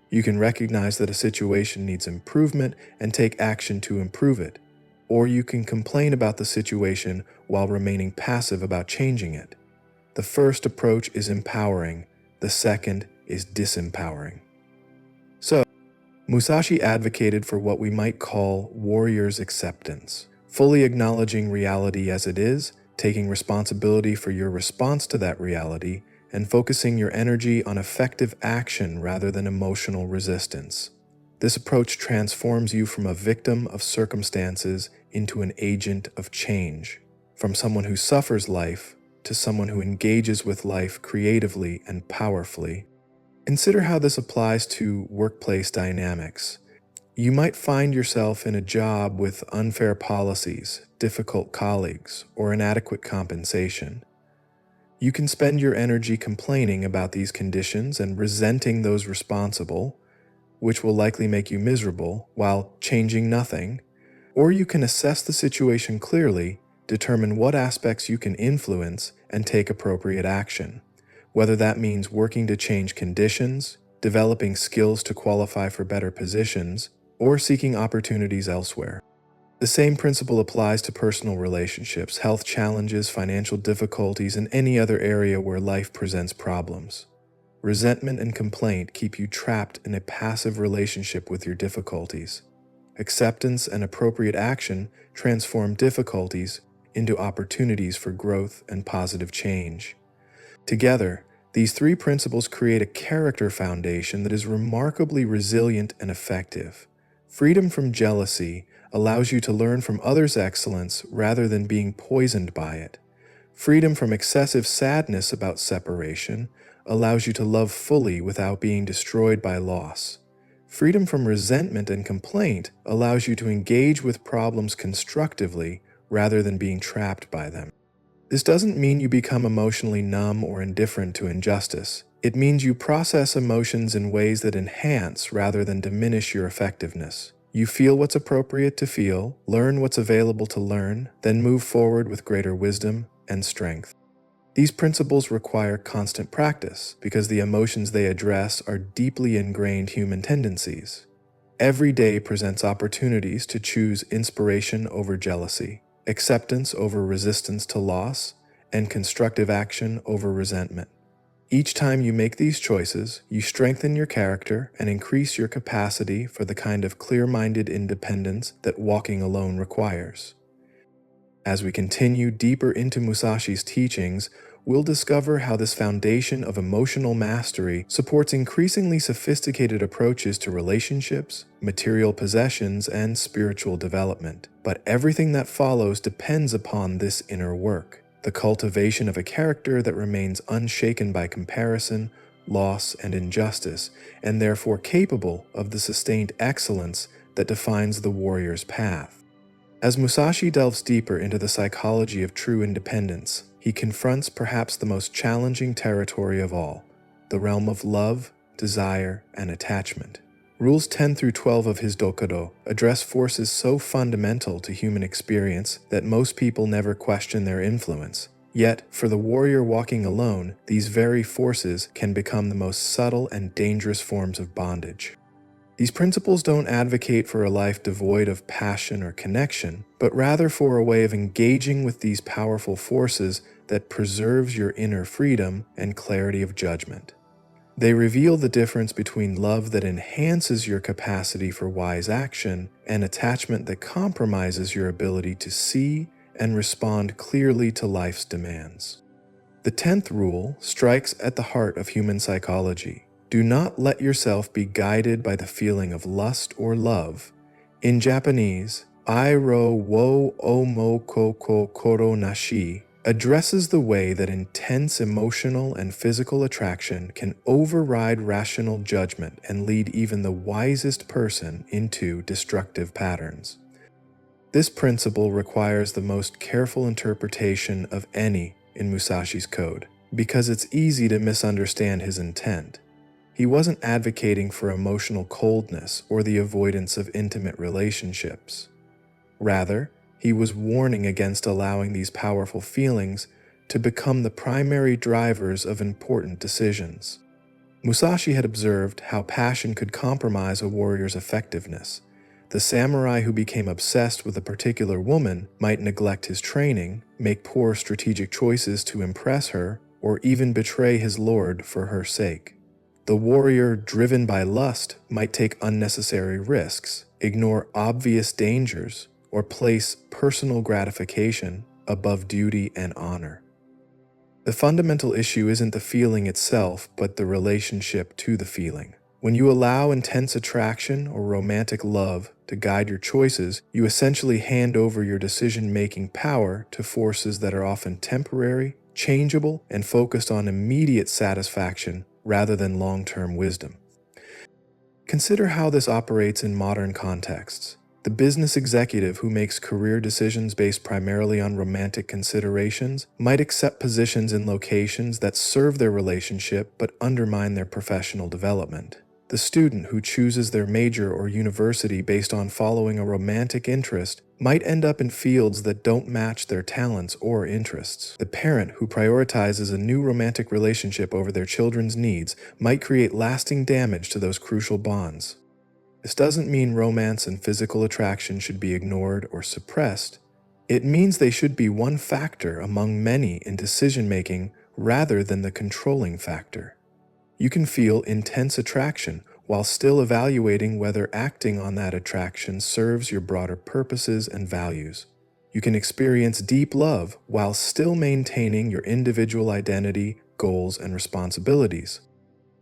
You can recognize that a situation needs improvement and take action to improve it, or you can complain about the situation while remaining passive about changing it. The first approach is empowering, the second is disempowering. So, Musashi advocated for what we might call warrior's acceptance, fully acknowledging reality as it is, taking responsibility for your response to that reality, and focusing your energy on effective action rather than emotional resistance. This approach transforms you from a victim of circumstances into an agent of change, from someone who suffers life to someone who engages with life creatively and powerfully. Consider how this applies to workplace dynamics. You might find yourself in a job with unfair policies, difficult colleagues, or inadequate compensation. You can spend your energy complaining about these conditions and resenting those responsible, which will likely make you miserable, while changing nothing. Or you can assess the situation clearly, determine what aspects you can influence, and take appropriate action, whether that means working to change conditions, developing skills to qualify for better positions, or seeking opportunities elsewhere. The same principle applies to personal relationships, health challenges, financial difficulties, and any other area where life presents problems. Resentment and complaint keep you trapped in a passive relationship with your difficulties. Acceptance and appropriate action transform difficulties into opportunities for growth and positive change. Together, these three principles create a character foundation that is remarkably resilient and effective. Freedom from jealousy allows you to learn from others' excellence rather than being poisoned by it. Freedom from excessive sadness about separation allows you to love fully without being destroyed by loss. Freedom from resentment and complaint allows you to engage with problems constructively rather than being trapped by them. This doesn't mean you become emotionally numb or indifferent to injustice. It means you process emotions in ways that enhance rather than diminish your effectiveness. You feel what's appropriate to feel, learn what's available to learn, then move forward with greater wisdom and strength. These principles require constant practice because the emotions they address are deeply ingrained human tendencies. Every day presents opportunities to choose inspiration over jealousy, acceptance over resistance to loss, and constructive action over resentment. Each time you make these choices, you strengthen your character and increase your capacity for the kind of clear-minded independence that walking alone requires. As we continue deeper into Musashi's teachings, we'll discover how this foundation of emotional mastery supports increasingly sophisticated approaches to relationships, material possessions, and spiritual development. But everything that follows depends upon this inner work. The cultivation of a character that remains unshaken by comparison, loss, and injustice, and therefore capable of the sustained excellence that defines the warrior's path. As Musashi delves deeper into the psychology of true independence, he confronts perhaps the most challenging territory of all, the realm of love, desire, and attachment. Rules 10 through 12 of his Dokudo address forces so fundamental to human experience that most people never question their influence. Yet, for the warrior walking alone, these very forces can become the most subtle and dangerous forms of bondage. These principles don't advocate for a life devoid of passion or connection, but rather for a way of engaging with these powerful forces that preserves your inner freedom and clarity of judgment. They reveal the difference between love that enhances your capacity for wise action and attachment that compromises your ability to see and respond clearly to life's demands. The 10th rule strikes at the heart of human psychology. Do not let yourself be guided by the feeling of lust or love. In Japanese, Airo wo omoko ko koro nashi addresses the way that intense emotional and physical attraction can override rational judgment and lead even the wisest person into destructive patterns. This principle requires the most careful interpretation of any in Musashi's code, because it's easy to misunderstand his intent. He wasn't advocating for emotional coldness or the avoidance of intimate relationships. Rather, he was warning against allowing these powerful feelings to become the primary drivers of important decisions. Musashi had observed how passion could compromise a warrior's effectiveness. The samurai who became obsessed with a particular woman might neglect his training, make poor strategic choices to impress her, or even betray his lord for her sake. The warrior driven by lust might take unnecessary risks, ignore obvious dangers, or place personal gratification above duty and honor. The fundamental issue isn't the feeling itself, but the relationship to the feeling. When you allow intense attraction or romantic love to guide your choices, you essentially hand over your decision-making power to forces that are often temporary, changeable, and focused on immediate satisfaction rather than long-term wisdom. Consider how this operates in modern contexts. The business executive who makes career decisions based primarily on romantic considerations might accept positions in locations that serve their relationship but undermine their professional development. The student who chooses their major or university based on following a romantic interest might end up in fields that don't match their talents or interests. The parent who prioritizes a new romantic relationship over their children's needs might create lasting damage to those crucial bonds. This doesn't mean romance and physical attraction should be ignored or suppressed. It means they should be one factor among many in decision-making rather than the controlling factor. You can feel intense attraction while still evaluating whether acting on that attraction serves your broader purposes and values. You can experience deep love while still maintaining your individual identity, goals, and responsibilities.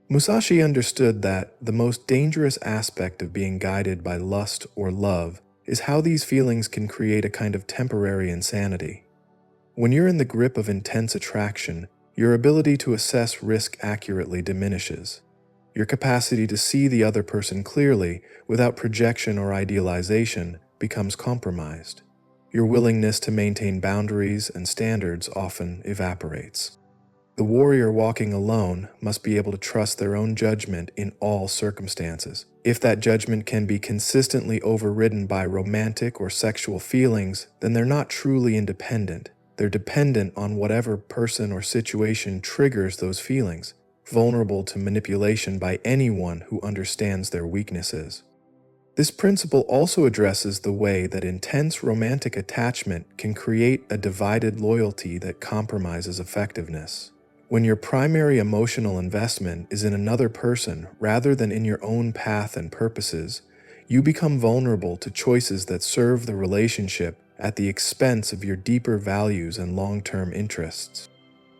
Musashi understood that the most dangerous aspect of being guided by lust or love is how these feelings can create a kind of temporary insanity. When you're in the grip of intense attraction, your ability to assess risk accurately diminishes. Your capacity to see the other person clearly, without projection or idealization, becomes compromised. Your willingness to maintain boundaries and standards often evaporates. The warrior walking alone must be able to trust their own judgment in all circumstances. If that judgment can be consistently overridden by romantic or sexual feelings, then they're not truly independent. They're dependent on whatever person or situation triggers those feelings, vulnerable to manipulation by anyone who understands their weaknesses. This principle also addresses the way that intense romantic attachment can create a divided loyalty that compromises effectiveness. When your primary emotional investment is in another person rather than in your own path and purposes, you become vulnerable to choices that serve the relationship at the expense of your deeper values and long-term interests.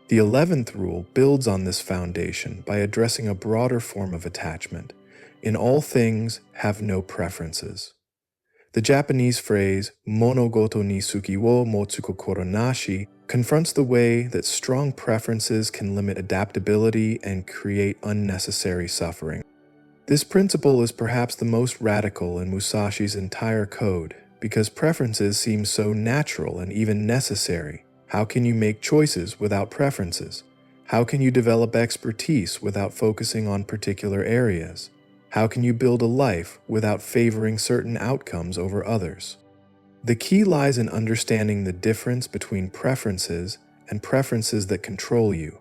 The 11th rule builds on this foundation by addressing a broader form of attachment. In all things, have no preferences. The Japanese phrase, monogoto ni suki wo motsu kokoro nashi, confronts the way that strong preferences can limit adaptability and create unnecessary suffering. This principle is perhaps the most radical in Musashi's entire code, because preferences seem so natural and even necessary. How can you make choices without preferences? How can you develop expertise without focusing on particular areas? How can you build a life without favoring certain outcomes over others? The key lies in understanding the difference between preferences and preferences that control you.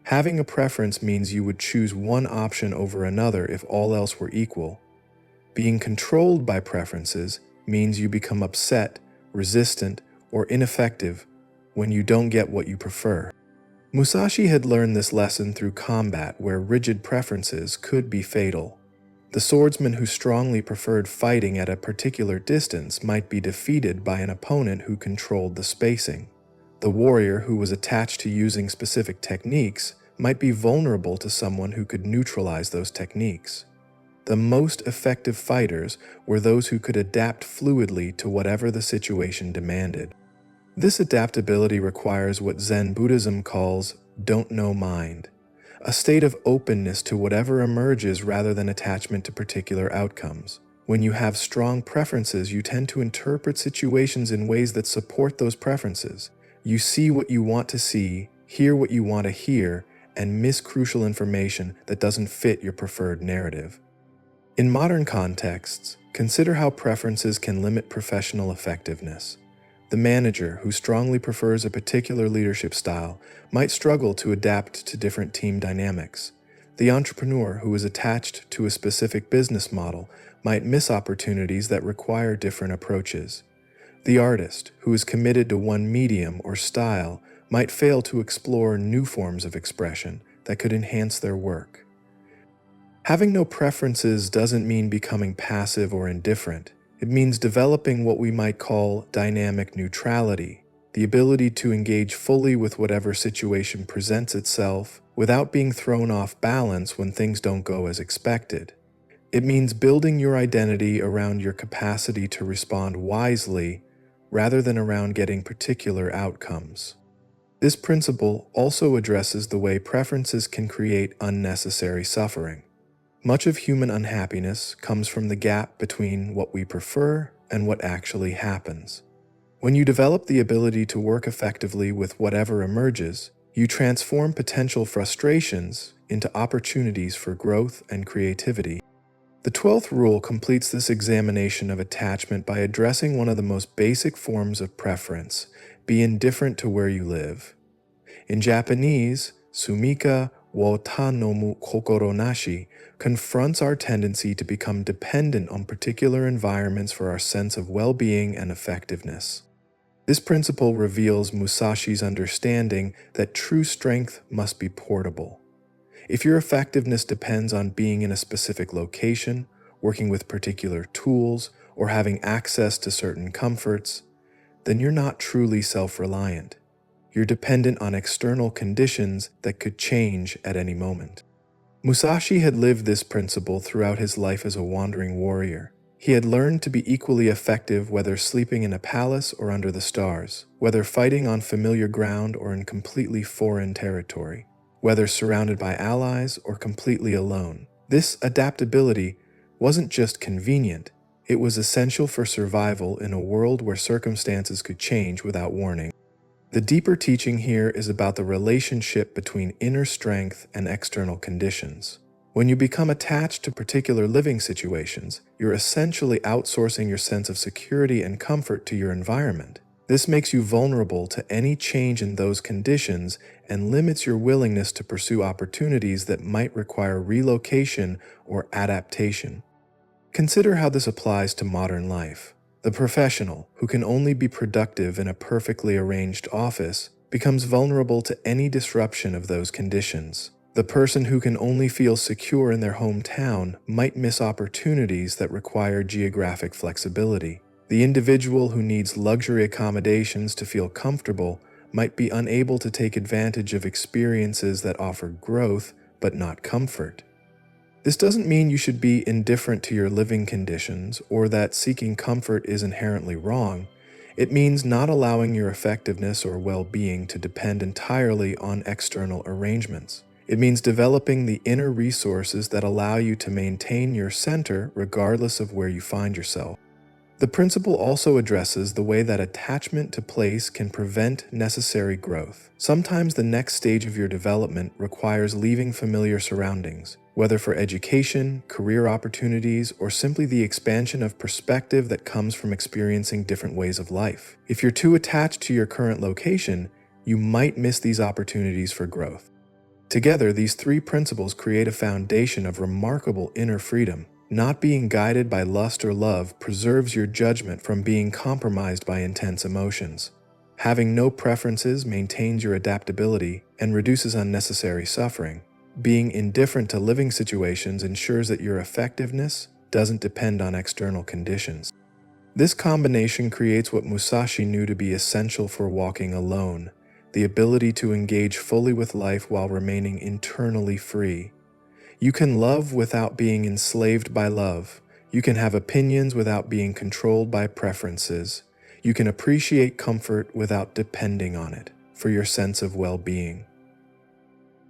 Having a preference means you would choose one option over another if all else were equal. Being controlled by preferences means you become upset, resistant, or ineffective when you don't get what you prefer. Musashi had learned this lesson through combat where rigid preferences could be fatal. The swordsman who strongly preferred fighting at a particular distance might be defeated by an opponent who controlled the spacing. The warrior who was attached to using specific techniques might be vulnerable to someone who could neutralize those techniques. The most effective fighters were those who could adapt fluidly to whatever the situation demanded. This adaptability requires what Zen Buddhism calls don't-know mind, a state of openness to whatever emerges rather than attachment to particular outcomes. When you have strong preferences, you tend to interpret situations in ways that support those preferences. You see what you want to see, hear what you want to hear, and miss crucial information that doesn't fit your preferred narrative. In modern contexts, consider how preferences can limit professional effectiveness. The manager who strongly prefers a particular leadership style might struggle to adapt to different team dynamics. The entrepreneur who is attached to a specific business model might miss opportunities that require different approaches. The artist who is committed to one medium or style might fail to explore new forms of expression that could enhance their work. Having no preferences doesn't mean becoming passive or indifferent. It means developing what we might call dynamic neutrality, the ability to engage fully with whatever situation presents itself without being thrown off balance when things don't go as expected. It means building your identity around your capacity to respond wisely rather than around getting particular outcomes. This principle also addresses the way preferences can create unnecessary suffering. Much of human unhappiness comes from the gap between what we prefer and what actually happens. When you develop the ability to work effectively with whatever emerges, you transform potential frustrations into opportunities for growth and creativity. The 12th rule completes this examination of attachment by addressing one of the most basic forms of preference: be indifferent to where you live. In Japanese, Sumika wo tanomu kokoro nashi confronts our tendency to become dependent on particular environments for our sense of well-being and effectiveness. This principle reveals Musashi's understanding that true strength must be portable. If your effectiveness depends on being in a specific location, working with particular tools, or having access to certain comforts, then you're not truly self-reliant. You're dependent on external conditions that could change at any moment. Musashi had lived this principle throughout his life as a wandering warrior. He had learned to be equally effective whether sleeping in a palace or under the stars, whether fighting on familiar ground or in completely foreign territory, whether surrounded by allies or completely alone. This adaptability wasn't just convenient, it was essential for survival in a world where circumstances could change without warning. The deeper teaching here is about the relationship between inner strength and external conditions. When you become attached to particular living situations, you're essentially outsourcing your sense of security and comfort to your environment. This makes you vulnerable to any change in those conditions and limits your willingness to pursue opportunities that might require relocation or adaptation. Consider how this applies to modern life. The professional, who can only be productive in a perfectly arranged office, becomes vulnerable to any disruption of those conditions. The person who can only feel secure in their hometown might miss opportunities that require geographic flexibility. The individual who needs luxury accommodations to feel comfortable might be unable to take advantage of experiences that offer growth but not comfort. This doesn't mean you should be indifferent to your living conditions or that seeking comfort is inherently wrong. It means not allowing your effectiveness or well-being to depend entirely on external arrangements. It means developing the inner resources that allow you to maintain your center regardless of where you find yourself. The principle also addresses the way that attachment to place can prevent necessary growth. Sometimes the next stage of your development requires leaving familiar surroundings, whether for education, career opportunities, or simply the expansion of perspective that comes from experiencing different ways of life. If you're too attached to your current location, you might miss these opportunities for growth. Together, these three principles create a foundation of remarkable inner freedom. Not being guided by lust or love preserves your judgment from being compromised by intense emotions. Having no preferences maintains your adaptability and reduces unnecessary suffering. Being indifferent to living situations ensures that your effectiveness doesn't depend on external conditions. This combination creates what Musashi knew to be essential for walking alone: the ability to engage fully with life while remaining internally free. You can love without being enslaved by love. You can have opinions without being controlled by preferences. You can appreciate comfort without depending on it for your sense of well-being.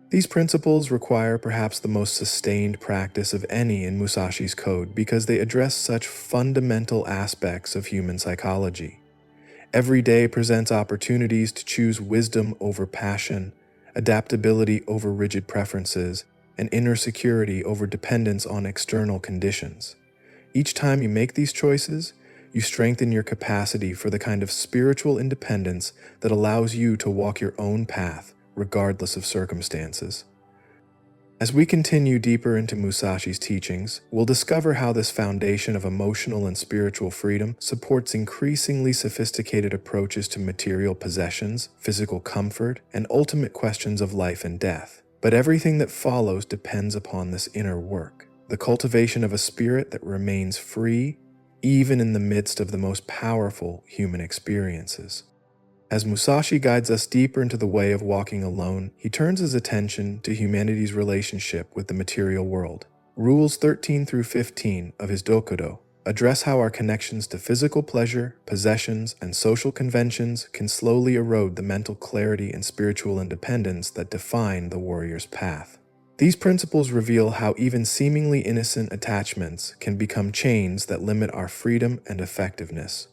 These principles require perhaps the most sustained practice of any in Musashi's code because they address such fundamental aspects of human psychology. Every day presents opportunities to choose wisdom over passion, adaptability over rigid preferences, and inner security over dependence on external conditions. Each time you make these choices, you strengthen your capacity for the kind of spiritual independence that allows you to walk your own path, regardless of circumstances. As we continue deeper into Musashi's teachings, we'll discover how this foundation of emotional and spiritual freedom supports increasingly sophisticated approaches to material possessions, physical comfort, and ultimate questions of life and death. But everything that follows depends upon this inner work, the cultivation of a spirit that remains free, even in the midst of the most powerful human experiences. As Musashi guides us deeper into the way of walking alone, he turns his attention to humanity's relationship with the material world. Rules 13 through 15 of his Dokudo address how our connections to physical pleasure, possessions, and social conventions can slowly erode the mental clarity and spiritual independence that define the warrior's path. These principles reveal how even seemingly innocent attachments can become chains that limit our freedom and effectiveness.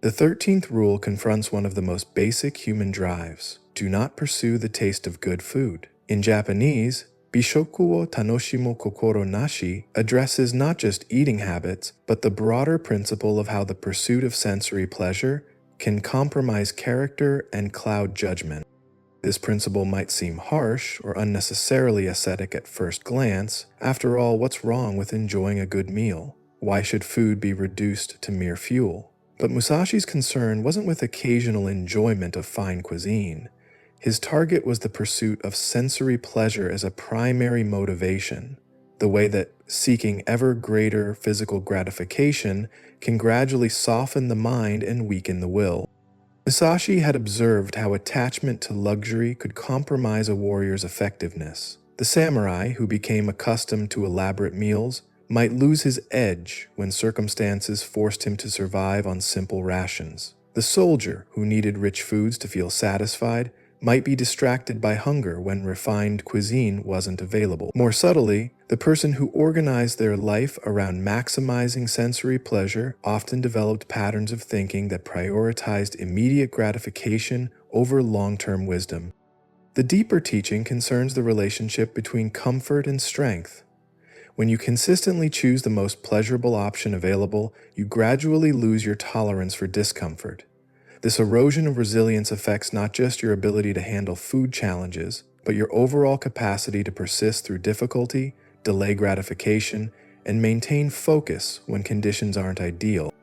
The 13th rule confronts one of the most basic human drives: do not pursue the taste of good food. In Japanese, Bishoku wo Tanoshimo Kokoro Nashi addresses not just eating habits, but the broader principle of how the pursuit of sensory pleasure can compromise character and cloud judgment. This principle might seem harsh or unnecessarily ascetic at first glance. After all, what's wrong with enjoying a good meal? Why should food be reduced to mere fuel? But Musashi's concern wasn't with occasional enjoyment of fine cuisine. His target was the pursuit of sensory pleasure as a primary motivation, the way that seeking ever greater physical gratification can gradually soften the mind and weaken the will. Musashi had observed how attachment to luxury could compromise a warrior's effectiveness. The samurai, who became accustomed to elaborate meals, might lose his edge when circumstances forced him to survive on simple rations. The soldier, who needed rich foods to feel satisfied, might be distracted by hunger when refined cuisine wasn't available. More subtly, the person who organized their life around maximizing sensory pleasure often developed patterns of thinking that prioritized immediate gratification over long-term wisdom. The deeper teaching concerns the relationship between comfort and strength. When you consistently choose the most pleasurable option available, you gradually lose your tolerance for discomfort. This erosion of resilience affects not just your ability to handle food challenges, but your overall capacity to persist through difficulty, delay gratification, and maintain focus when conditions aren't ideal.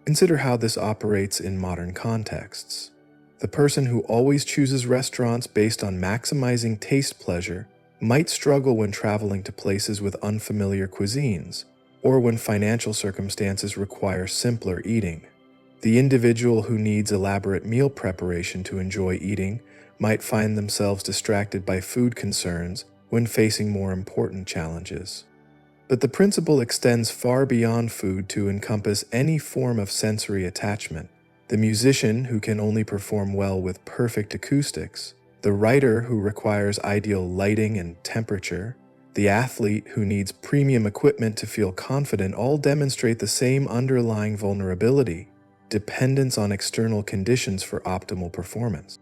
Consider how this operates in modern contexts. The person who always chooses restaurants based on maximizing taste pleasure might struggle when traveling to places with unfamiliar cuisines, or when financial circumstances require simpler eating. The individual who needs elaborate meal preparation to enjoy eating might find themselves distracted by food concerns when facing more important challenges. But the principle extends far beyond food to encompass any form of sensory attachment. The musician who can only perform well with perfect acoustics, the writer who requires ideal lighting and temperature, the athlete who needs premium equipment to feel confident all demonstrate the same underlying vulnerability: dependence on external conditions for optimal performance.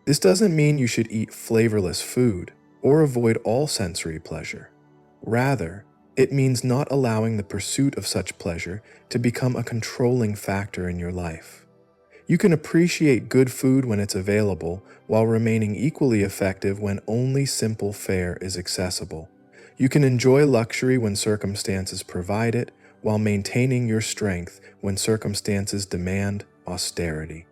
This doesn't mean you should eat flavorless food or avoid all sensory pleasure. Rather, it means not allowing the pursuit of such pleasure to become a controlling factor in your life. You can appreciate good food when it's available while remaining equally effective when only simple fare is accessible. You can enjoy luxury when circumstances provide it, while maintaining your strength when circumstances demand austerity.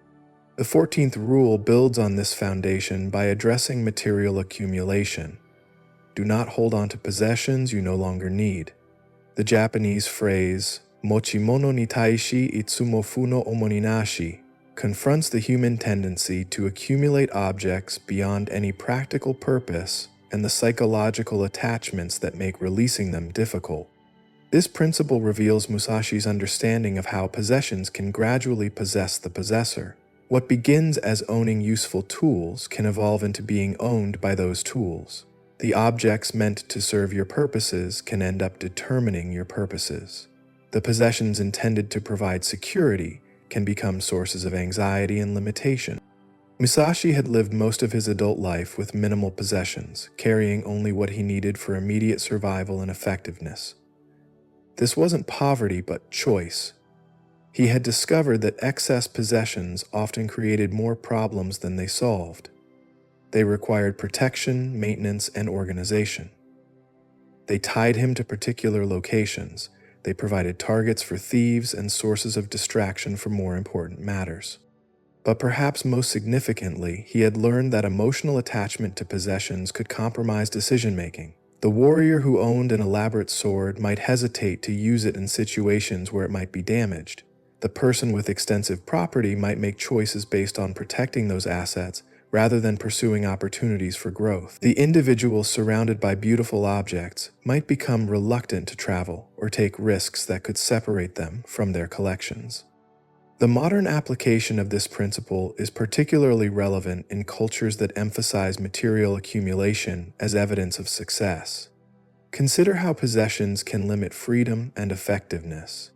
The 14th rule builds on this foundation by addressing material accumulation. Do not hold on to possessions you no longer need. The Japanese phrase, mochimono ni taishi itsumo funo omoninashi, confronts the human tendency to accumulate objects beyond any practical purpose and the psychological attachments that make releasing them difficult. This principle reveals Musashi's understanding of how possessions can gradually possess the possessor. What begins as owning useful tools can evolve into being owned by those tools. The objects meant to serve your purposes can end up determining your purposes. The possessions intended to provide security can become sources of anxiety and limitation. Musashi had lived most of his adult life with minimal possessions, carrying only what he needed for immediate survival and effectiveness. This wasn't poverty, but choice. He had discovered that excess possessions often created more problems than they solved. They required protection, maintenance, and organization. They tied him to particular locations. They provided targets for thieves and sources of distraction for more important matters. But perhaps most significantly, he had learned that emotional attachment to possessions could compromise decision-making. The warrior who owned an elaborate sword might hesitate to use it in situations where it might be damaged. The person with extensive property might make choices based on protecting those assets rather than pursuing opportunities for growth. The individual surrounded by beautiful objects might become reluctant to travel or take risks that could separate them from their collections. The modern application of this principle is particularly relevant in cultures that emphasize material accumulation as evidence of success. Consider how possessions can limit freedom and effectiveness.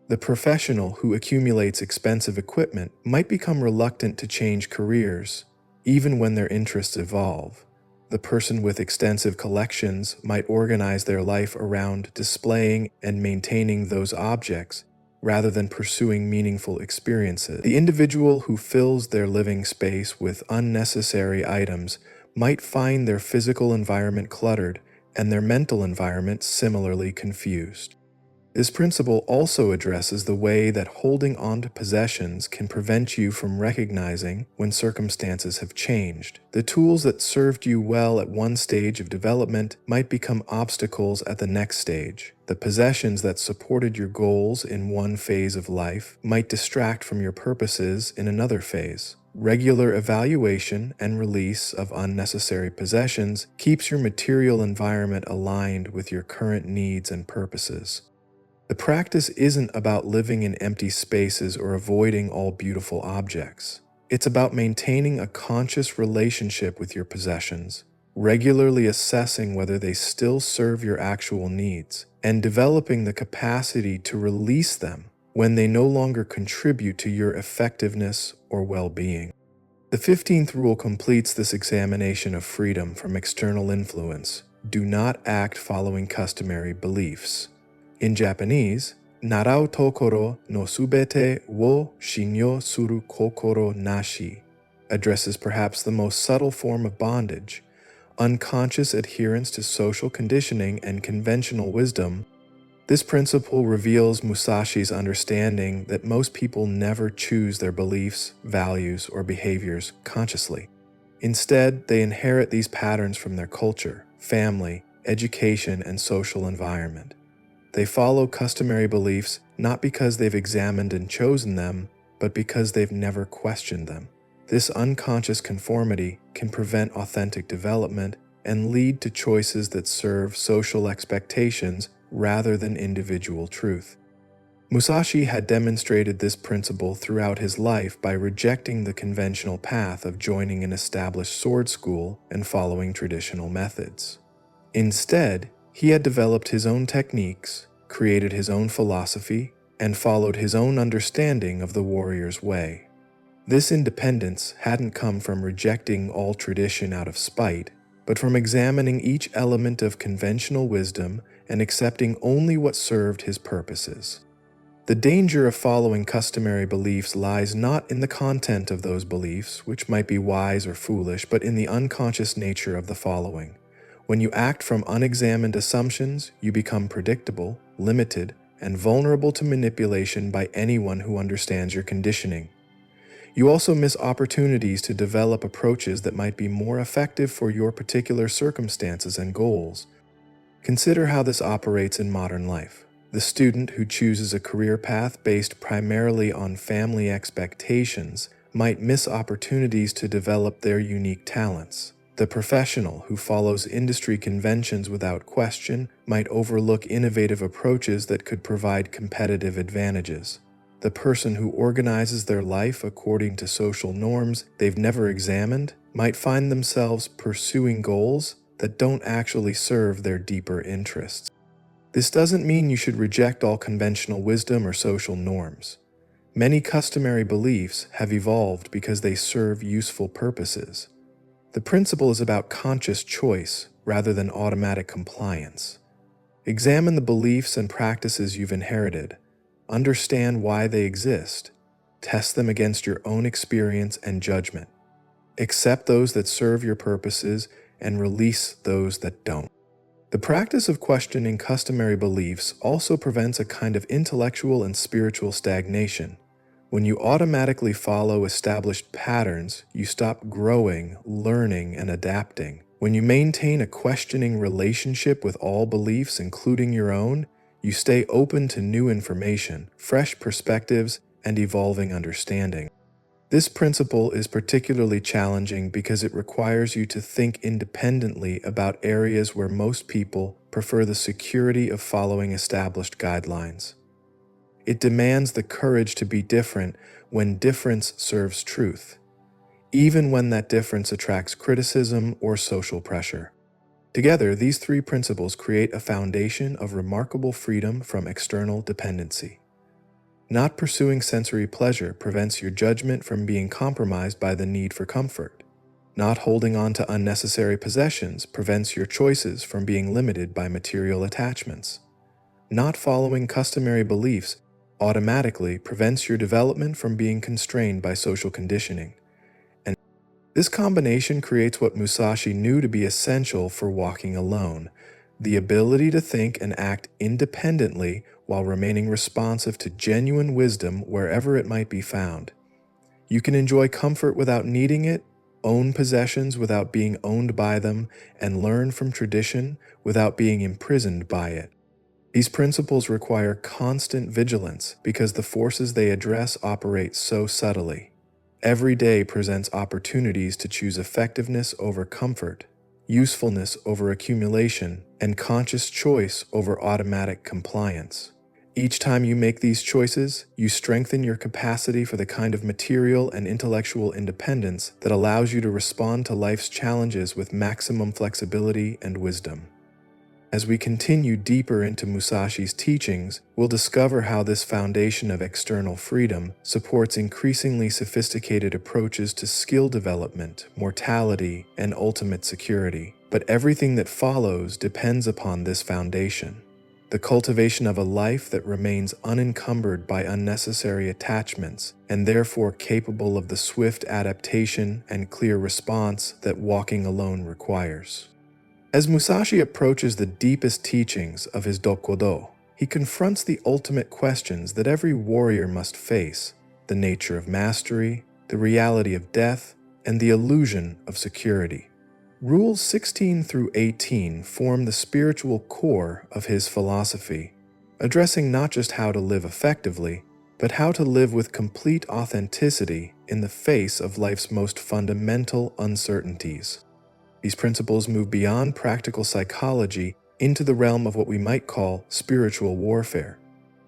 The professional who accumulates expensive equipment might become reluctant to change careers, even when their interests evolve. The person with extensive collections might organize their life around displaying and maintaining those objects rather than pursuing meaningful experiences. The individual who fills their living space with unnecessary items might find their physical environment cluttered and their mental environment similarly confused. This principle also addresses the way that holding on to possessions can prevent you from recognizing when circumstances have changed. The tools that served you well at one stage of development might become obstacles at the next stage. The possessions that supported your goals in one phase of life might distract from your purposes in another phase. Regular evaluation and release of unnecessary possessions keeps your material environment aligned with your current needs and purposes. The practice isn't about living in empty spaces or avoiding all beautiful objects. It's about maintaining a conscious relationship with your possessions, regularly assessing whether they still serve your actual needs, and developing the capacity to release them when they no longer contribute to your effectiveness or well-being. The 15th rule completes this examination of freedom from external influence. Do not act following customary beliefs. In Japanese, narau tokoro no subete wo shinyo suru kokoro nashi addresses perhaps the most subtle form of bondage, unconscious adherence to social conditioning and conventional wisdom. This principle reveals Musashi's understanding that most people never choose their beliefs, values, or behaviors consciously. Instead, they inherit these patterns from their culture, family, education, and social environment. They follow customary beliefs not because they've examined and chosen them, but because they've never questioned them. This unconscious conformity can prevent authentic development and lead to choices that serve social expectations rather than individual truth. Musashi had demonstrated this principle throughout his life by rejecting the conventional path of joining an established sword school and following traditional methods. Instead, he had developed his own techniques, created his own philosophy, and followed his own understanding of the warrior's way. This independence hadn't come from rejecting all tradition out of spite, but from examining each element of conventional wisdom and accepting only what served his purposes. The danger of following customary beliefs lies not in the content of those beliefs, which might be wise or foolish, but in the unconscious nature of the following. When you act from unexamined assumptions, you become predictable, limited, and vulnerable to manipulation by anyone who understands your conditioning. You also miss opportunities to develop approaches that might be more effective for your particular circumstances and goals. Consider how this operates in modern life. The student who chooses a career path based primarily on family expectations might miss opportunities to develop their unique talents. The professional who follows industry conventions without question might overlook innovative approaches that could provide competitive advantages. The person who organizes their life according to social norms they've never examined might find themselves pursuing goals that don't actually serve their deeper interests. This doesn't mean you should reject all conventional wisdom or social norms. Many customary beliefs have evolved because they serve useful purposes. The principle is about conscious choice rather than automatic compliance. Examine the beliefs and practices you've inherited. Understand why they exist. Test them against your own experience and judgment. Accept those that serve your purposes and release those that don't. The practice of questioning customary beliefs also prevents a kind of intellectual and spiritual stagnation. When you automatically follow established patterns, you stop growing, learning, and adapting. When you maintain a questioning relationship with all beliefs, including your own, you stay open to new information, fresh perspectives, and evolving understanding. This principle is particularly challenging because it requires you to think independently about areas where most people prefer the security of following established guidelines. It demands the courage to be different when difference serves truth, even when that difference attracts criticism or social pressure. Together, these three principles create a foundation of remarkable freedom from external dependency. Not pursuing sensory pleasure prevents your judgment from being compromised by the need for comfort. Not holding on to unnecessary possessions prevents your choices from being limited by material attachments. Not following customary beliefs automatically prevents your development from being constrained by social conditioning. And this combination creates what Musashi knew to be essential for walking alone: the ability to think and act independently while remaining responsive to genuine wisdom wherever it might be found. You can enjoy comfort without needing it, own possessions without being owned by them, and learn from tradition without being imprisoned by it. These principles require constant vigilance because the forces they address operate so subtly. Every day presents opportunities to choose effectiveness over comfort, usefulness over accumulation, and conscious choice over automatic compliance. Each time you make these choices, you strengthen your capacity for the kind of material and intellectual independence that allows you to respond to life's challenges with maximum flexibility and wisdom. As we continue deeper into Musashi's teachings, we'll discover how this foundation of external freedom supports increasingly sophisticated approaches to skill development, mortality, and ultimate security. But everything that follows depends upon this foundation: the cultivation of a life that remains unencumbered by unnecessary attachments and therefore capable of the swift adaptation and clear response that walking alone requires. As Musashi approaches the deepest teachings of his Dokudo, he confronts the ultimate questions that every warrior must face: the nature of mastery, the reality of death, and the illusion of security. Rules 16 through 18 form the spiritual core of his philosophy, addressing not just how to live effectively, but how to live with complete authenticity in the face of life's most fundamental uncertainties. These principles move beyond practical psychology into the realm of what we might call spiritual warfare,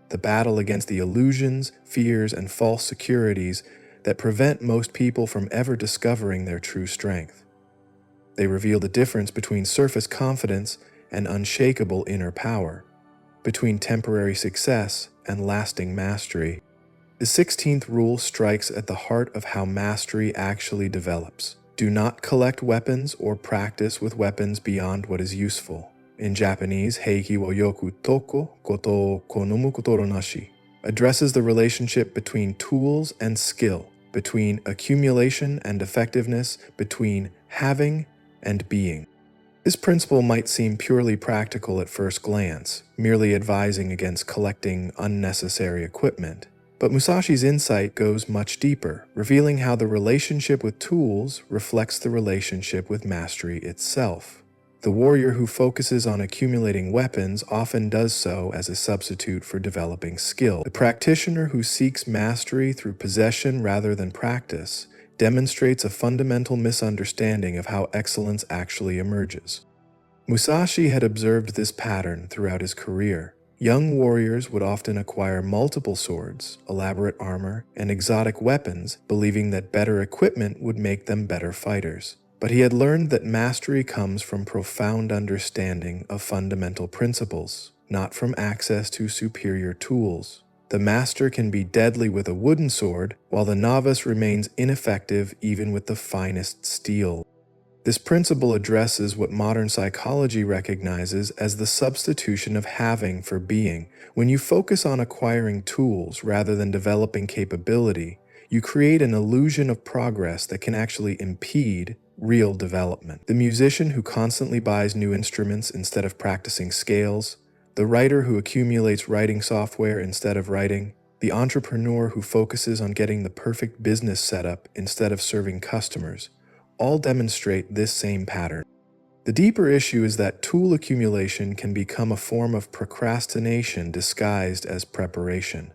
the battle against the illusions, fears, and false securities that prevent most people from ever discovering their true strength. They reveal the difference between surface confidence and unshakable inner power, between temporary success and lasting mastery. The 16th rule strikes at the heart of how mastery actually develops. Do not collect weapons or practice with weapons beyond what is useful. In Japanese, heiki wo yoku toko koto o konomu kotoro nashi addresses the relationship between tools and skill, between accumulation and effectiveness, between having and being. This principle might seem purely practical at first glance, merely advising against collecting unnecessary equipment. But Musashi's insight goes much deeper, revealing how the relationship with tools reflects the relationship with mastery itself. The warrior who focuses on accumulating weapons often does so as a substitute for developing skill. The practitioner who seeks mastery through possession rather than practice demonstrates a fundamental misunderstanding of how excellence actually emerges. Musashi had observed this pattern throughout his career. Young warriors would often acquire multiple swords, elaborate armor, and exotic weapons, believing that better equipment would make them better fighters. But he had learned that mastery comes from profound understanding of fundamental principles, not from access to superior tools. The master can be deadly with a wooden sword, while the novice remains ineffective even with the finest steel. This principle addresses what modern psychology recognizes as the substitution of having for being. When you focus on acquiring tools rather than developing capability, you create an illusion of progress that can actually impede real development. The musician who constantly buys new instruments instead of practicing scales, the writer who accumulates writing software instead of writing, the entrepreneur who focuses on getting the perfect business setup instead of serving customers, all demonstrate this same pattern. The deeper issue is that tool accumulation can become a form of procrastination disguised as preparation.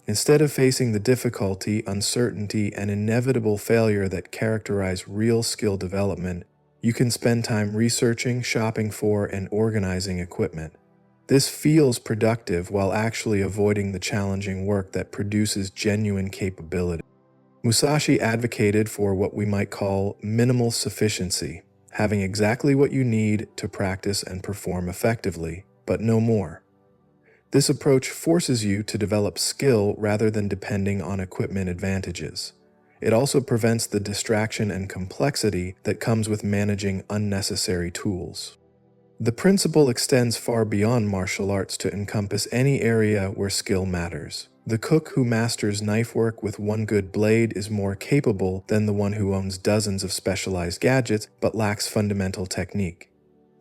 Instead of facing the difficulty, uncertainty, and inevitable failure that characterize real skill development, you can spend time researching, shopping for, and organizing equipment. This feels productive while actually avoiding the challenging work that produces genuine capability. Musashi advocated for what we might call minimal sufficiency, having exactly what you need to practice and perform effectively, but no more. This approach forces you to develop skill rather than depending on equipment advantages. It also prevents the distraction and complexity that comes with managing unnecessary tools. The principle extends far beyond martial arts to encompass any area where skill matters. The cook who masters knife work with one good blade is more capable than the one who owns dozens of specialized gadgets but lacks fundamental technique.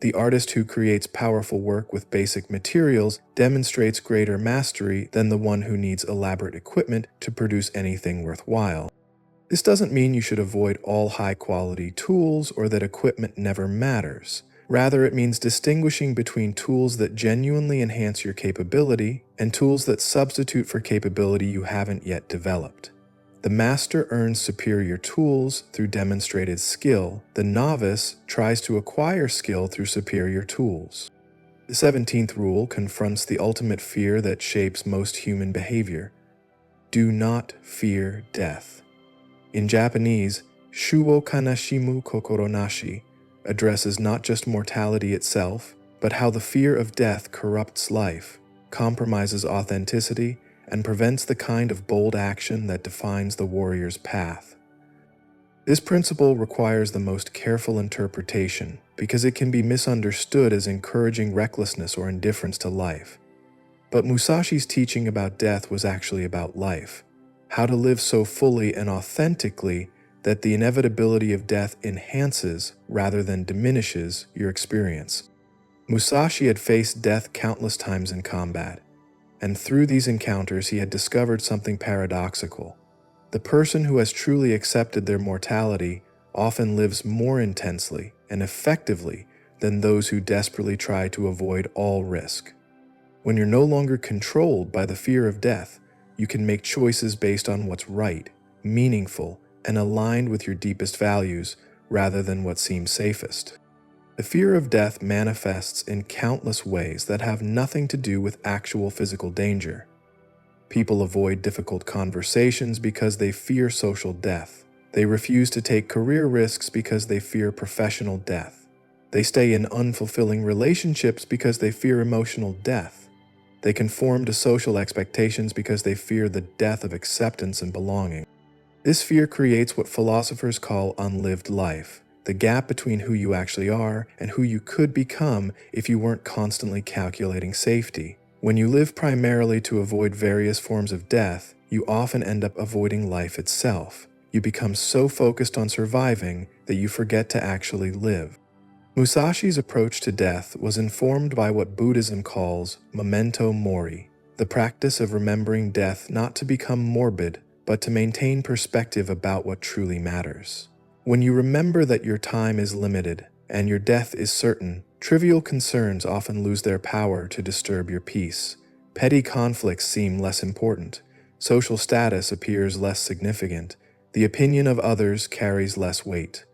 The artist who creates powerful work with basic materials demonstrates greater mastery than the one who needs elaborate equipment to produce anything worthwhile. This doesn't mean you should avoid all high-quality tools or that equipment never matters. Rather, it means distinguishing between tools that genuinely enhance your capability and tools that substitute for capability you haven't yet developed. The master earns superior tools through demonstrated skill. The novice tries to acquire skill through superior tools. The 17th rule confronts the ultimate fear that shapes most human behavior. Do not fear death. In Japanese, Shuo kanashimu kokoro nashi addresses not just mortality itself, but how the fear of death corrupts life, compromises authenticity, and prevents the kind of bold action that defines the warrior's path. This principle requires the most careful interpretation because it can be misunderstood as encouraging recklessness or indifference to life. But Musashi's teaching about death was actually about life, how to live so fully and authentically that the inevitability of death enhances rather than diminishes your experience. Musashi had faced death countless times in combat, and through these encounters he had discovered something paradoxical. The person who has truly accepted their mortality often lives more intensely and effectively than those who desperately try to avoid all risk. When you're no longer controlled by the fear of death, you can make choices based on what's right, meaningful, and aligned with your deepest values rather than what seems safest. The fear of death manifests in countless ways that have nothing to do with actual physical danger. People avoid difficult conversations because they fear social death. They refuse to take career risks because they fear professional death. They stay in unfulfilling relationships because they fear emotional death. They conform to social expectations because they fear the death of acceptance and belonging. This fear creates what philosophers call unlived life, the gap between who you actually are and who you could become if you weren't constantly calculating safety. When you live primarily to avoid various forms of death, you often end up avoiding life itself. You become so focused on surviving that you forget to actually live. Musashi's approach to death was informed by what Buddhism calls memento mori, the practice of remembering death not to become morbid, but to maintain perspective about what truly matters. When you remember that your time is limited and your death is certain, trivial concerns often lose their power to disturb your peace. Petty conflicts seem less important. Social status appears less significant. The opinion of others carries less weight.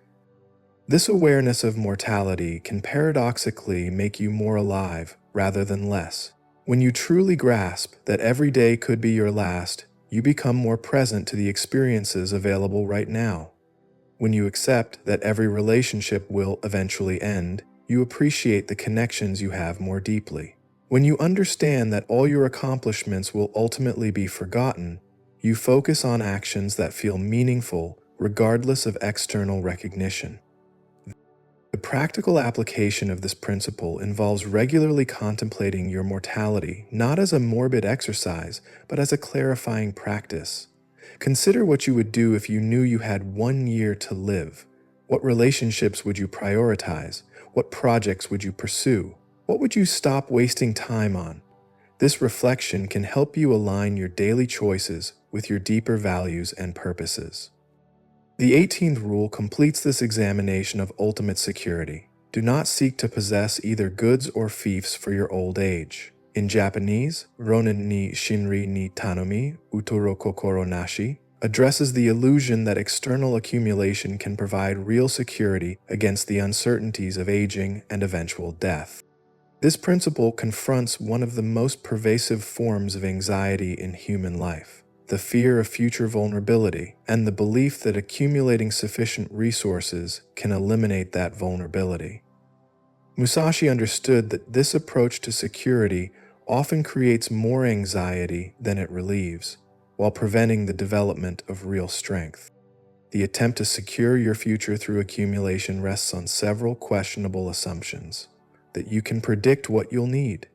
This awareness of mortality can paradoxically make you more alive rather than less. When you truly grasp that every day could be your last, you become more present to the experiences available right now. When you accept that every relationship will eventually end, you appreciate the connections you have more deeply. When you understand that all your accomplishments will ultimately be forgotten, you focus on actions that feel meaningful regardless of external recognition. The practical application of this principle involves regularly contemplating your mortality not as a morbid exercise, but as a clarifying practice. Consider what you would do if you knew you had 1 year to live. What relationships would you prioritize? What projects would you pursue? What would you stop wasting time on? This reflection can help you align your daily choices with your deeper values and purposes. The 18th rule completes this examination of ultimate security. Do not seek to possess either goods or fiefs for your old age. In Japanese, Ronin ni shinri ni tanomi utoro kokoro nashi addresses the illusion that external accumulation can provide real security against the uncertainties of aging and eventual death. This principle confronts one of the most pervasive forms of anxiety in human life, the fear of future vulnerability, and the belief that accumulating sufficient resources can eliminate that vulnerability. Musashi understood that this approach to security often creates more anxiety than it relieves, while preventing the development of real strength. The attempt to secure your future through accumulation rests on several questionable assumptions: that you can predict what you'll need,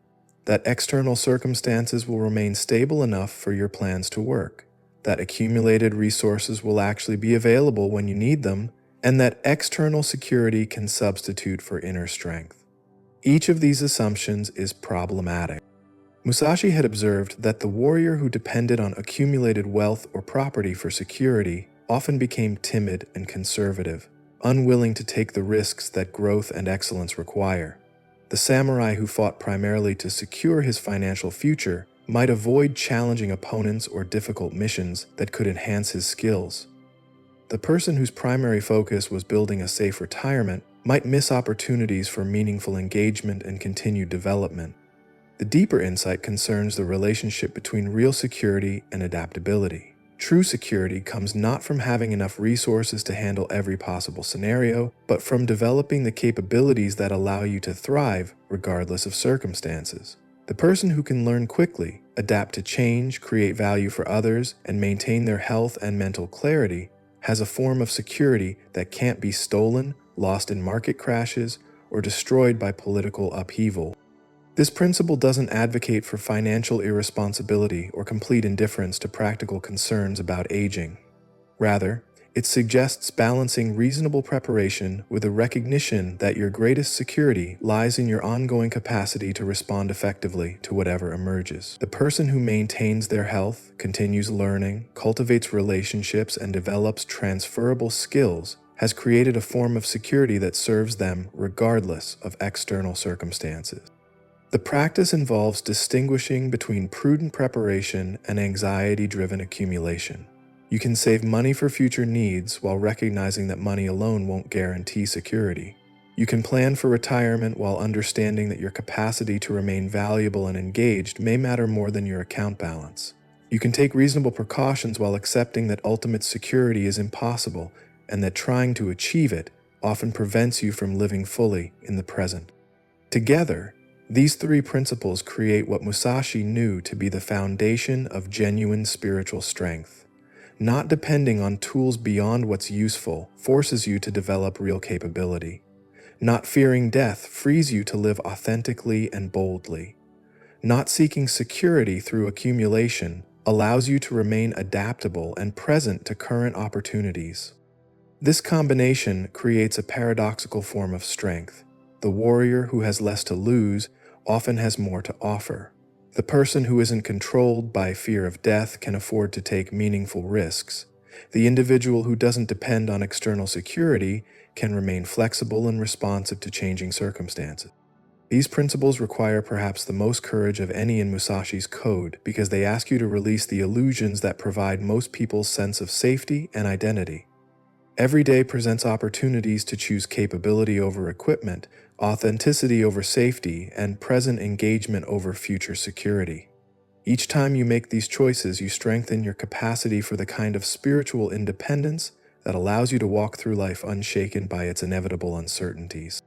that external circumstances will remain stable enough for your plans to work, that accumulated resources will actually be available when you need them, and that external security can substitute for inner strength. Each of these assumptions is problematic. Musashi had observed that the warrior who depended on accumulated wealth or property for security often became timid and conservative, unwilling to take the risks that growth and excellence require. The samurai who fought primarily to secure his financial future might avoid challenging opponents or difficult missions that could enhance his skills. The person whose primary focus was building a safe retirement might miss opportunities for meaningful engagement and continued development. The deeper insight concerns the relationship between real security and adaptability. True security comes not from having enough resources to handle every possible scenario, but from developing the capabilities that allow you to thrive regardless of circumstances. The person who can learn quickly, adapt to change, create value for others, and maintain their health and mental clarity has a form of security that can't be stolen, lost in market crashes, or destroyed by political upheaval. This principle doesn't advocate for financial irresponsibility or complete indifference to practical concerns about aging. Rather, it suggests balancing reasonable preparation with a recognition that your greatest security lies in your ongoing capacity to respond effectively to whatever emerges. The person who maintains their health, continues learning, cultivates relationships, and develops transferable skills has created a form of security that serves them regardless of external circumstances. The practice involves distinguishing between prudent preparation and anxiety-driven accumulation. You can save money for future needs while recognizing that money alone won't guarantee security. You can plan for retirement while understanding that your capacity to remain valuable and engaged may matter more than your account balance. You can take reasonable precautions while accepting that ultimate security is impossible and that trying to achieve it often prevents you from living fully in the present. Together, these three principles create what Musashi knew to be the foundation of genuine spiritual strength. Not depending on tools beyond what's useful forces you to develop real capability. Not fearing death frees you to live authentically and boldly. Not seeking security through accumulation allows you to remain adaptable and present to current opportunities. This combination creates a paradoxical form of strength. The warrior who has less to lose often has more to offer. The person who isn't controlled by fear of death can afford to take meaningful risks. The individual who doesn't depend on external security can remain flexible and responsive to changing circumstances. These principles require perhaps the most courage of any in Musashi's code because they ask you to release the illusions that provide most people's sense of safety and identity. Every day presents opportunities to choose capability over equipment, authenticity over safety, and present engagement over future security. Each time you make these choices, you strengthen your capacity for the kind of spiritual independence that allows you to walk through life unshaken by its inevitable uncertainties.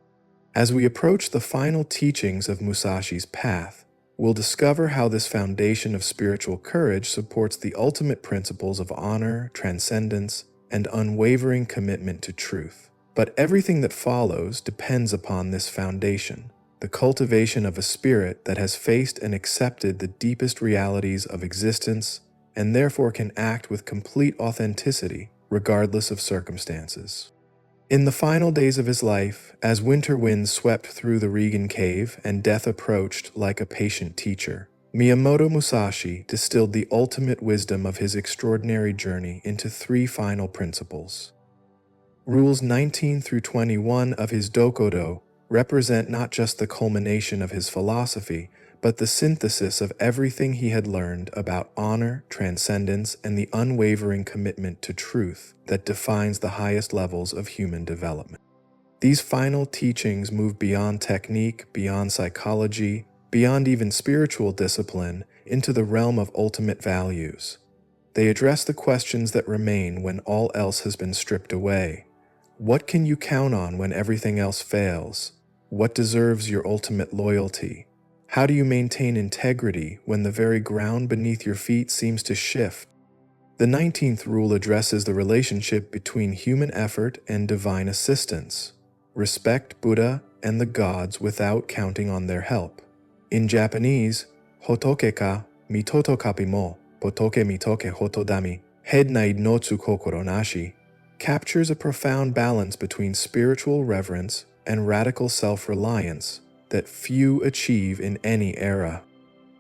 As we approach the final teachings of Musashi's path, we'll discover how this foundation of spiritual courage supports the ultimate principles of honor, transcendence, and unwavering commitment to truth. But everything that follows depends upon this foundation, the cultivation of a spirit that has faced and accepted the deepest realities of existence and therefore can act with complete authenticity regardless of circumstances. In the final days of his life, as winter winds swept through the Regan cave and death approached like a patient teacher, Miyamoto Musashi distilled the ultimate wisdom of his extraordinary journey into three final principles. Rules 19 through 21 of his Dokodo represent not just the culmination of his philosophy, but the synthesis of everything he had learned about honor, transcendence, and the unwavering commitment to truth that defines the highest levels of human development. These final teachings move beyond technique, beyond psychology, beyond even spiritual discipline, into the realm of ultimate values. They address the questions that remain when all else has been stripped away. What can you count on when everything else fails? What deserves your ultimate loyalty? How do you maintain integrity when the very ground beneath your feet seems to shift? The 19th rule addresses the relationship between human effort and divine assistance. Respect Buddha and the gods without counting on their help. In Japanese, Hotoke ka mitoto kapimo, potoke mitoke hotodami, head naid notsu kokoro nashi, captures a profound balance between spiritual reverence and radical self-reliance that few achieve in any era.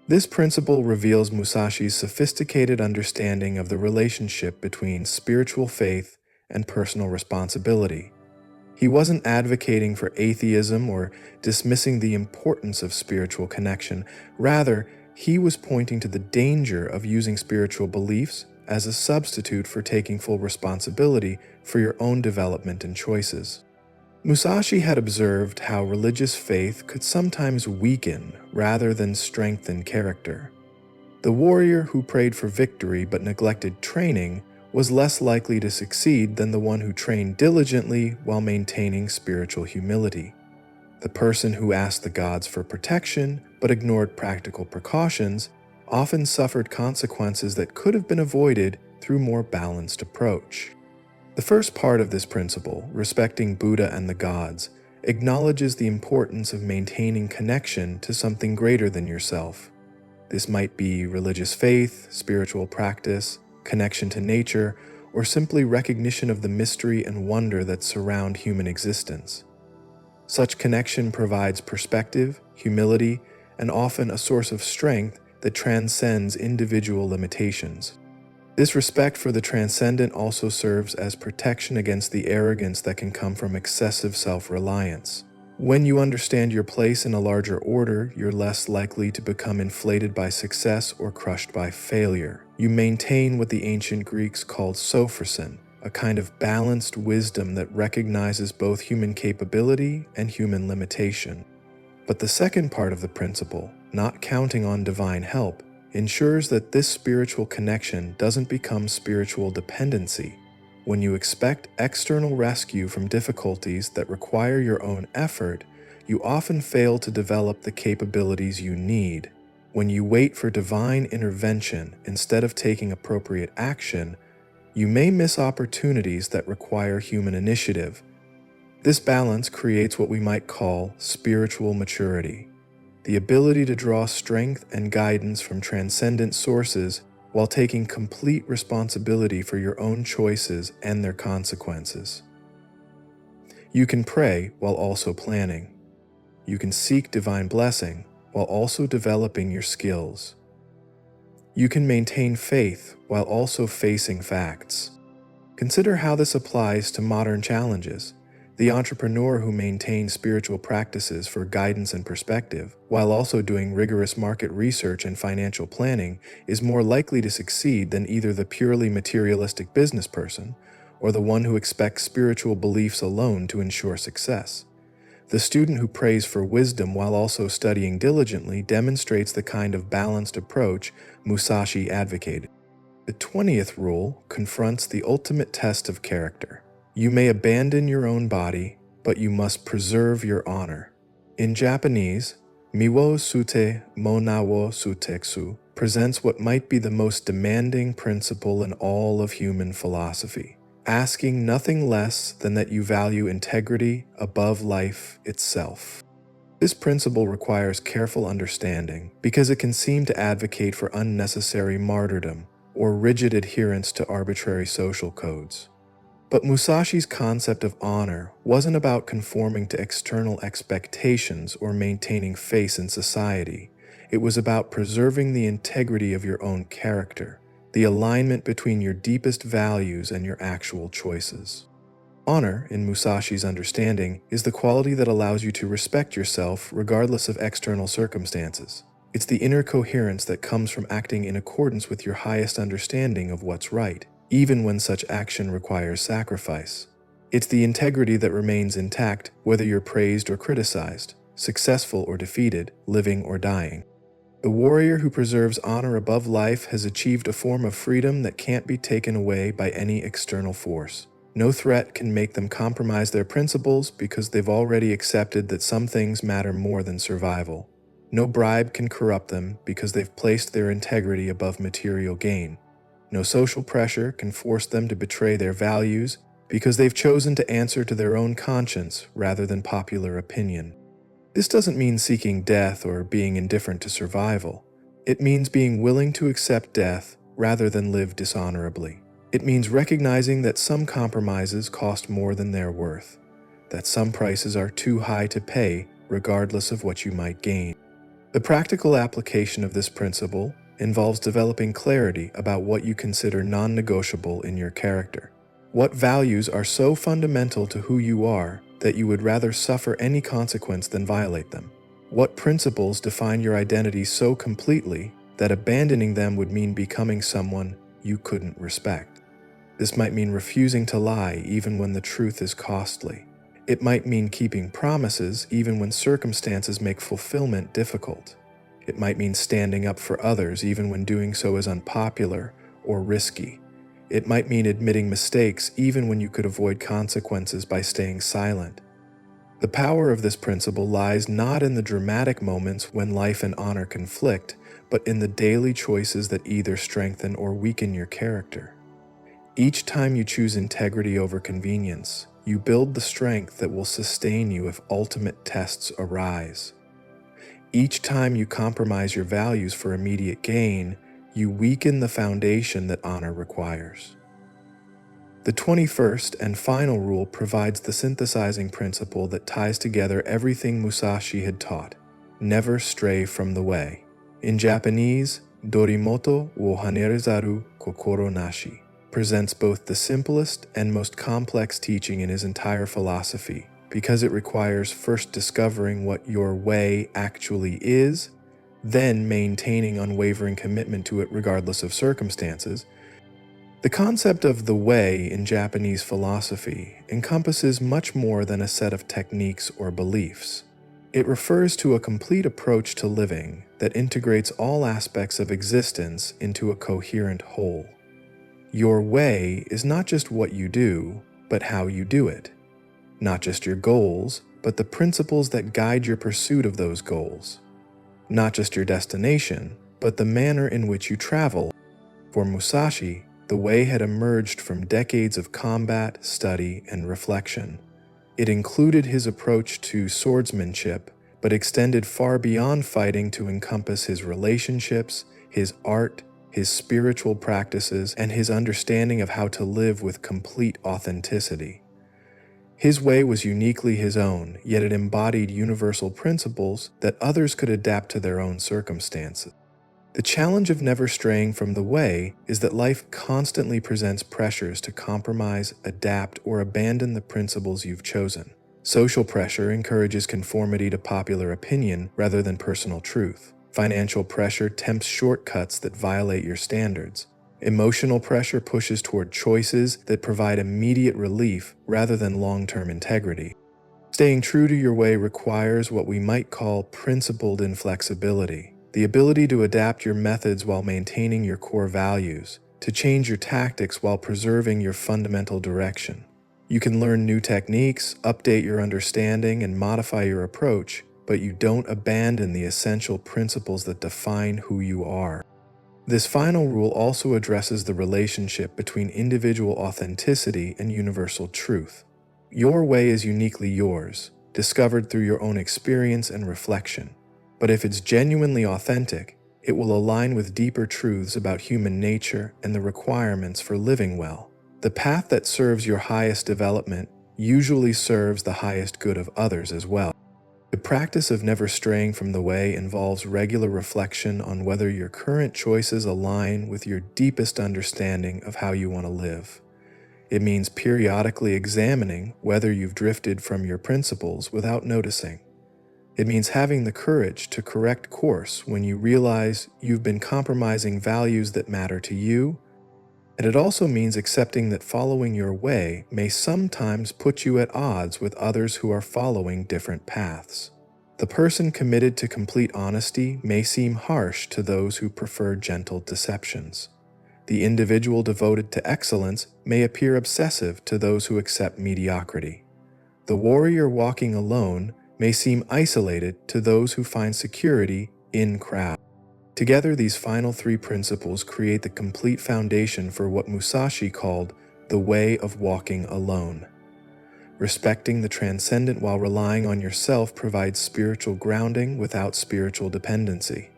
This principle reveals Musashi's sophisticated understanding of the relationship between spiritual faith and personal responsibility. He wasn't advocating for atheism or dismissing the importance of spiritual connection. Rather, he was pointing to the danger of using spiritual beliefs as a substitute for taking full responsibility for your own development and choices. Musashi had observed how religious faith could sometimes weaken rather than strengthen character. The warrior who prayed for victory but neglected training was less likely to succeed than the one who trained diligently while maintaining spiritual humility. The person who asked the gods for protection but ignored practical precautions often suffered consequences that could have been avoided through a more balanced approach. The first part of this principle, respecting Buddha and the gods, acknowledges the importance of maintaining connection to something greater than yourself. This might be religious faith, spiritual practice, connection to nature, or simply recognition of the mystery and wonder that surround human existence. Such connection provides perspective, humility, and often a source of strength that transcends individual limitations. This respect for the transcendent also serves as protection against the arrogance that can come from excessive self-reliance. When you understand your place in a larger order, you're less likely to become inflated by success or crushed by failure. You maintain what the ancient Greeks called sophrosyn, a kind of balanced wisdom that recognizes both human capability and human limitation. But the second part of the principle, not counting on divine help, ensures that this spiritual connection doesn't become spiritual dependency. When you expect external rescue from difficulties that require your own effort, you often fail to develop the capabilities you need. When you wait for divine intervention instead of taking appropriate action, you may miss opportunities that require human initiative. This balance creates what we might call spiritual maturity, the ability to draw strength and guidance from transcendent sources while taking complete responsibility for your own choices and their consequences. You can pray while also planning. You can seek divine blessing while also developing your skills. You can maintain faith while also facing facts. Consider how this applies to modern challenges. The entrepreneur who maintains spiritual practices for guidance and perspective, while also doing rigorous market research and financial planning, is more likely to succeed than either the purely materialistic business person or the one who expects spiritual beliefs alone to ensure success. The student who prays for wisdom while also studying diligently demonstrates the kind of balanced approach Musashi advocated. The 20th rule confronts the ultimate test of character. You may abandon your own body, but you must preserve your honor. In Japanese, Miwo Sute Monawo Suteksu presents what might be the most demanding principle in all of human philosophy, asking nothing less than that you value integrity above life itself. This principle requires careful understanding because it can seem to advocate for unnecessary martyrdom or rigid adherence to arbitrary social codes. But Musashi's concept of honor wasn't about conforming to external expectations or maintaining face in society. It was about preserving the integrity of your own character, the alignment between your deepest values and your actual choices. Honor, in Musashi's understanding, is the quality that allows you to respect yourself regardless of external circumstances. It's the inner coherence that comes from acting in accordance with your highest understanding of what's right, even when such action requires sacrifice. It's the integrity that remains intact whether you're praised or criticized, successful or defeated, living or dying. The warrior who preserves honor above life has achieved a form of freedom that can't be taken away by any external force. No threat can make them compromise their principles because they've already accepted that some things matter more than survival. No bribe can corrupt them because they've placed their integrity above material gain. No social pressure can force them to betray their values because they've chosen to answer to their own conscience rather than popular opinion. This doesn't mean seeking death or being indifferent to survival. It means being willing to accept death rather than live dishonorably. It means recognizing that some compromises cost more than they're worth, that some prices are too high to pay regardless of what you might gain. The practical application of this principle involves developing clarity about what you consider non-negotiable in your character. What values are so fundamental to who you are that you would rather suffer any consequence than violate them? What principles define your identity so completely that abandoning them would mean becoming someone you couldn't respect? This might mean refusing to lie even when the truth is costly. It might mean keeping promises even when circumstances make fulfillment difficult. It might mean standing up for others even when doing so is unpopular or risky. It might mean admitting mistakes even when you could avoid consequences by staying silent. The power of this principle lies not in the dramatic moments when life and honor conflict, but in the daily choices that either strengthen or weaken your character. Each time you choose integrity over convenience, you build the strength that will sustain you if ultimate tests arise. Each time you compromise your values for immediate gain, you weaken the foundation that honor requires. The 21st and final rule provides the synthesizing principle that ties together everything Musashi had taught: never stray from the way. In Japanese, Dorimoto wo hanerezaru kokoro nashi presents both the simplest and most complex teaching in his entire philosophy, because it requires first discovering what your way actually is, then maintaining unwavering commitment to it regardless of circumstances. The concept of the way in Japanese philosophy encompasses much more than a set of techniques or beliefs. It refers to a complete approach to living that integrates all aspects of existence into a coherent whole. Your way is not just what you do, but how you do it. Not just your goals, but the principles that guide your pursuit of those goals. Not just your destination, but the manner in which you travel. For Musashi, the way had emerged from decades of combat, study, and reflection. It included his approach to swordsmanship, but extended far beyond fighting to encompass his relationships, his art, his spiritual practices, and his understanding of how to live with complete authenticity. His way was uniquely his own, yet it embodied universal principles that others could adapt to their own circumstances. The challenge of never straying from the way is that life constantly presents pressures to compromise, adapt, or abandon the principles you've chosen. Social pressure encourages conformity to popular opinion rather than personal truth. Financial pressure tempts shortcuts that violate your standards. Emotional pressure pushes toward choices that provide immediate relief rather than long-term integrity. Staying true to your way requires what we might call principled inflexibility, the ability to adapt your methods while maintaining your core values, to change your tactics while preserving your fundamental direction. You can learn new techniques, update your understanding, and modify your approach, but you don't abandon the essential principles that define who you are. This final rule also addresses the relationship between individual authenticity and universal truth. Your way is uniquely yours, discovered through your own experience and reflection. But if it's genuinely authentic, it will align with deeper truths about human nature and the requirements for living well. The path that serves your highest development usually serves the highest good of others as well. The practice of never straying from the way involves regular reflection on whether your current choices align with your deepest understanding of how you want to live. It means periodically examining whether you've drifted from your principles without noticing. It means having the courage to correct course when you realize you've been compromising values that matter to you. And it also means accepting that following your way may sometimes put you at odds with others who are following different paths. The person committed to complete honesty may seem harsh to those who prefer gentle deceptions. The individual devoted to excellence may appear obsessive to those who accept mediocrity. The warrior walking alone may seem isolated to those who find security in crowds. Together, these final three principles create the complete foundation for what Musashi called the way of walking alone. Respecting the transcendent while relying on yourself provides spiritual grounding without spiritual dependency.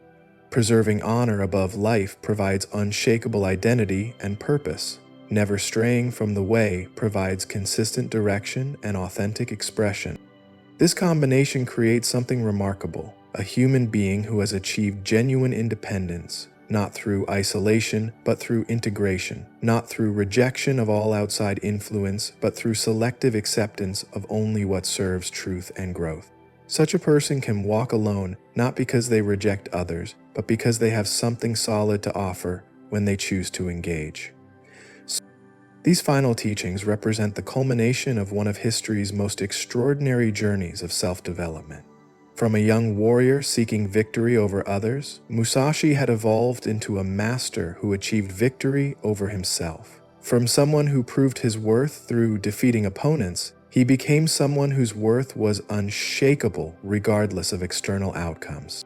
Preserving honor above life provides unshakable identity and purpose. Never straying from the way provides consistent direction and authentic expression. This combination creates something remarkable, a human being who has achieved genuine independence, not through isolation, but through integration, not through rejection of all outside influence, but through selective acceptance of only what serves truth and growth. Such a person can walk alone, not because they reject others, but because they have something solid to offer when they choose to engage. These final teachings represent the culmination of one of history's most extraordinary journeys of self-development. From a young warrior seeking victory over others, Musashi had evolved into a master who achieved victory over himself. From someone who proved his worth through defeating opponents, he became someone whose worth was unshakable regardless of external outcomes.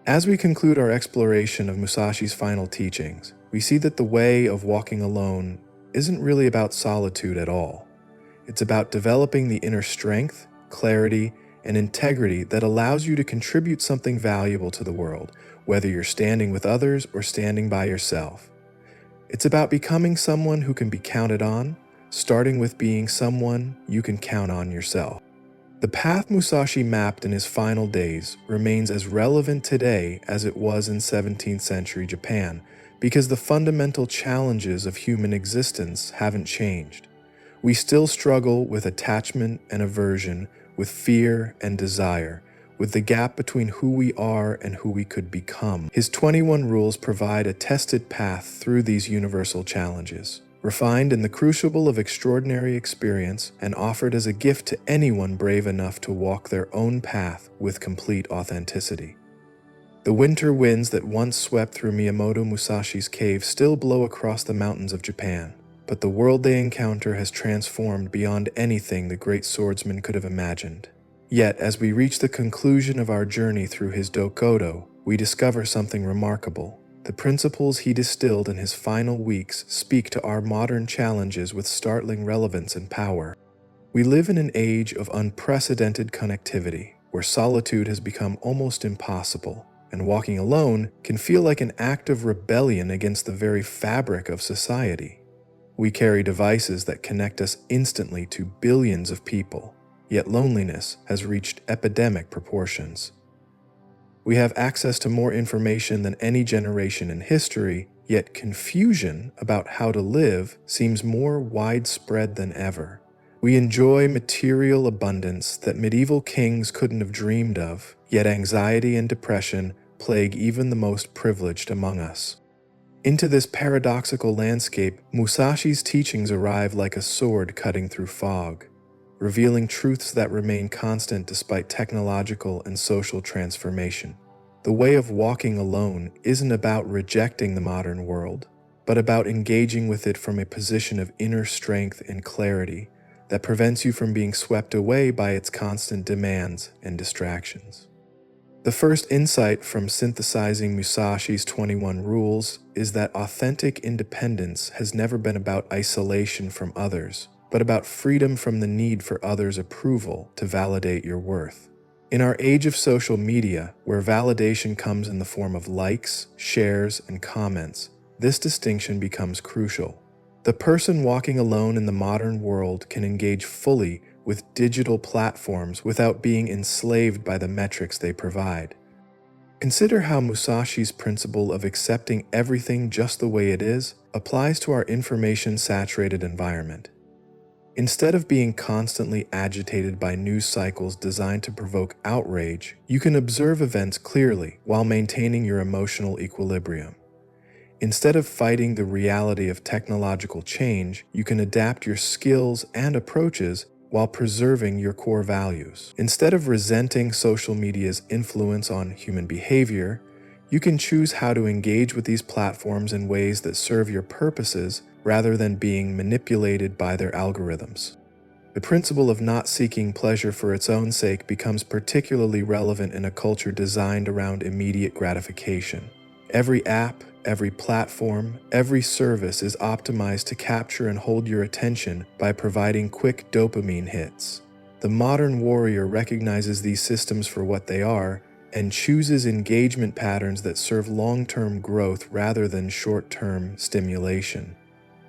As we conclude our exploration of Musashi's final teachings, we see that the way of walking alone isn't really about solitude at all. It's about developing the inner strength, clarity, and integrity that allows you to contribute something valuable to the world, whether you're standing with others or standing by yourself. It's about becoming someone who can be counted on, starting with being someone you can count on yourself. The path Musashi mapped in his final days remains as relevant today as it was in 17th century Japan, because the fundamental challenges of human existence haven't changed. We still struggle with attachment and aversion, with fear and desire, with the gap between who we are and who we could become. His 21 rules provide a tested path through these universal challenges, refined in the crucible of extraordinary experience and offered as a gift to anyone brave enough to walk their own path with complete authenticity. The winter winds that once swept through Miyamoto Musashi's cave still blow across the mountains of Japan, but the world they encounter has transformed beyond anything the great swordsman could have imagined. Yet, as we reach the conclusion of our journey through his dokodo, we discover something remarkable. The principles he distilled in his final weeks speak to our modern challenges with startling relevance and power. We live in an age of unprecedented connectivity, where solitude has become almost impossible, and walking alone can feel like an act of rebellion against the very fabric of society. We carry devices that connect us instantly to billions of people, yet loneliness has reached epidemic proportions. We have access to more information than any generation in history, yet confusion about how to live seems more widespread than ever. We enjoy material abundance that medieval kings couldn't have dreamed of, yet anxiety and depression plague even the most privileged among us. Into this paradoxical landscape, Musashi's teachings arrive like a sword cutting through fog, revealing truths that remain constant despite technological and social transformation. The way of walking alone isn't about rejecting the modern world, but about engaging with it from a position of inner strength and clarity that prevents you from being swept away by its constant demands and distractions. The first insight from synthesizing Musashi's 21 rules is that authentic independence has never been about isolation from others, but about freedom from the need for others' approval to validate your worth. In our age of social media, where validation comes in the form of likes, shares, and comments, this distinction becomes crucial. The person walking alone in the modern world can engage fully with digital platforms without being enslaved by the metrics they provide. Consider how Musashi's principle of accepting everything just the way it is applies to our information-saturated environment. Instead of being constantly agitated by news cycles designed to provoke outrage, you can observe events clearly while maintaining your emotional equilibrium. Instead of fighting the reality of technological change, you can adapt your skills and approaches while preserving your core values. Instead of resenting social media's influence on human behavior, you can choose how to engage with these platforms in ways that serve your purposes rather than being manipulated by their algorithms. The principle of not seeking pleasure for its own sake becomes particularly relevant in a culture designed around immediate gratification. Every app, every platform, every service is optimized to capture and hold your attention by providing quick dopamine hits. The modern warrior recognizes these systems for what they are and chooses engagement patterns that serve long-term growth rather than short-term stimulation.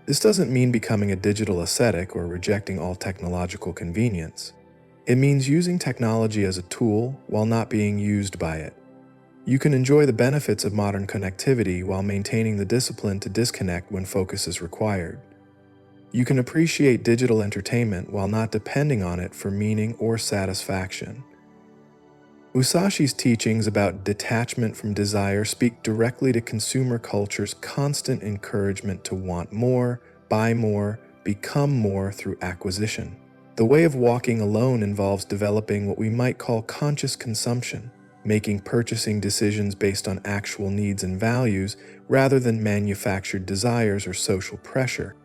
This doesn't mean becoming a digital ascetic or rejecting all technological convenience. It means using technology as a tool while not being used by it. You can enjoy the benefits of modern connectivity while maintaining the discipline to disconnect when focus is required. You can appreciate digital entertainment while not depending on it for meaning or satisfaction. Musashi's teachings about detachment from desire speak directly to consumer culture's constant encouragement to want more, buy more, become more through acquisition. The way of walking alone involves developing what we might call conscious consumption, making purchasing decisions based on actual needs and values rather than manufactured desires or social pressure.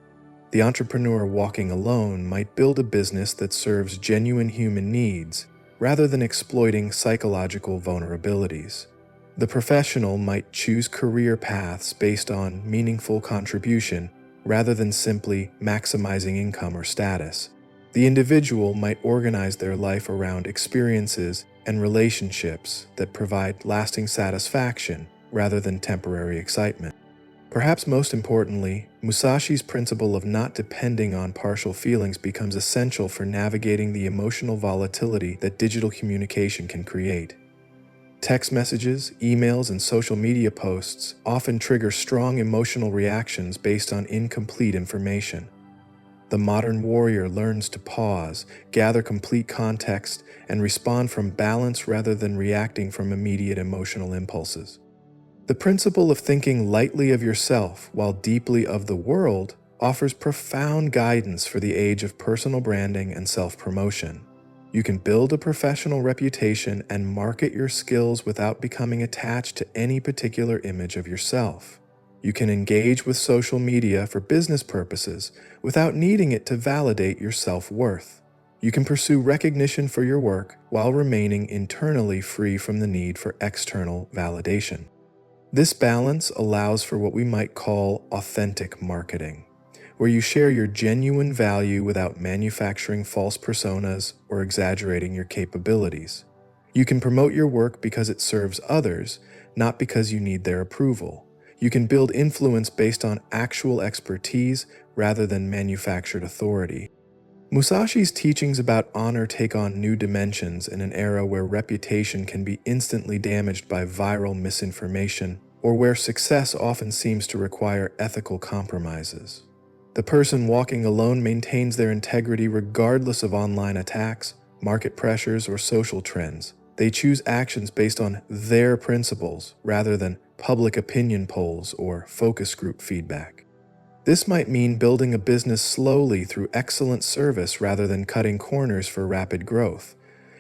The entrepreneur walking alone might build a business that serves genuine human needs rather than exploiting psychological vulnerabilities. The professional might choose career paths based on meaningful contribution rather than simply maximizing income or status. The individual might organize their life around experiences and relationships that provide lasting satisfaction rather than temporary excitement. Perhaps most importantly, Musashi's principle of not depending on partial feelings becomes essential for navigating the emotional volatility that digital communication can create. Text messages, emails, and social media posts often trigger strong emotional reactions based on incomplete information. The modern warrior learns to pause, gather complete context, and respond from balance rather than reacting from immediate emotional impulses. The principle of thinking lightly of yourself while deeply of the world offers profound guidance for the age of personal branding and self-promotion. You can build a professional reputation and market your skills without becoming attached to any particular image of yourself. You can engage with social media for business purposes without needing it to validate your self-worth. You can pursue recognition for your work while remaining internally free from the need for external validation. This balance allows for what we might call authentic marketing, where you share your genuine value without manufacturing false personas or exaggerating your capabilities. You can promote your work because it serves others, not because you need their approval. You can build influence based on actual expertise rather than manufactured authority. Musashi's teachings about honor take on new dimensions in an era where reputation can be instantly damaged by viral misinformation, or where success often seems to require ethical compromises. The person walking alone maintains their integrity regardless of online attacks, market pressures, or social trends. They choose actions based on their principles rather than public opinion polls or focus group feedback. This might mean building a business slowly through excellent service rather than cutting corners for rapid growth.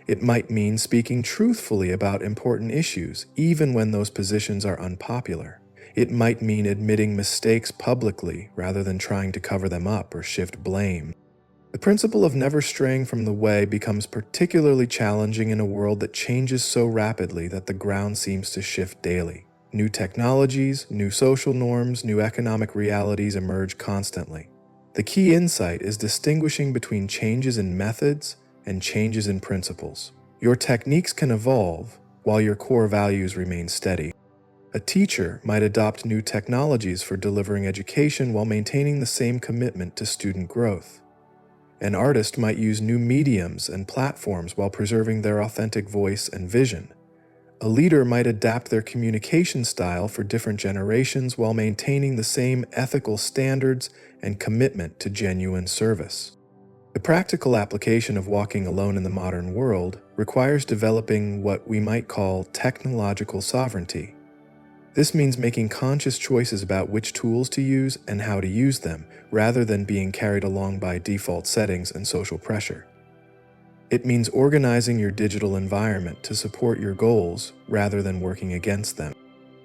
It might mean speaking truthfully about important issues, even when those positions are unpopular. It might mean admitting mistakes publicly rather than trying to cover them up or shift blame. The principle of never straying from the way becomes particularly challenging in a world that changes so rapidly that the ground seems to shift daily. New technologies, new social norms, new economic realities emerge constantly. The key insight is distinguishing between changes in methods and changes in principles. Your techniques can evolve while your core values remain steady. A teacher might adopt new technologies for delivering education while maintaining the same commitment to student growth. An artist might use new mediums and platforms while preserving their authentic voice and vision. A leader might adapt their communication style for different generations while maintaining the same ethical standards and commitment to genuine service. The practical application of walking alone in the modern world requires developing what we might call technological sovereignty. This means making conscious choices about which tools to use and how to use them, rather than being carried along by default settings and social pressure. It means organizing your digital environment to support your goals rather than working against them.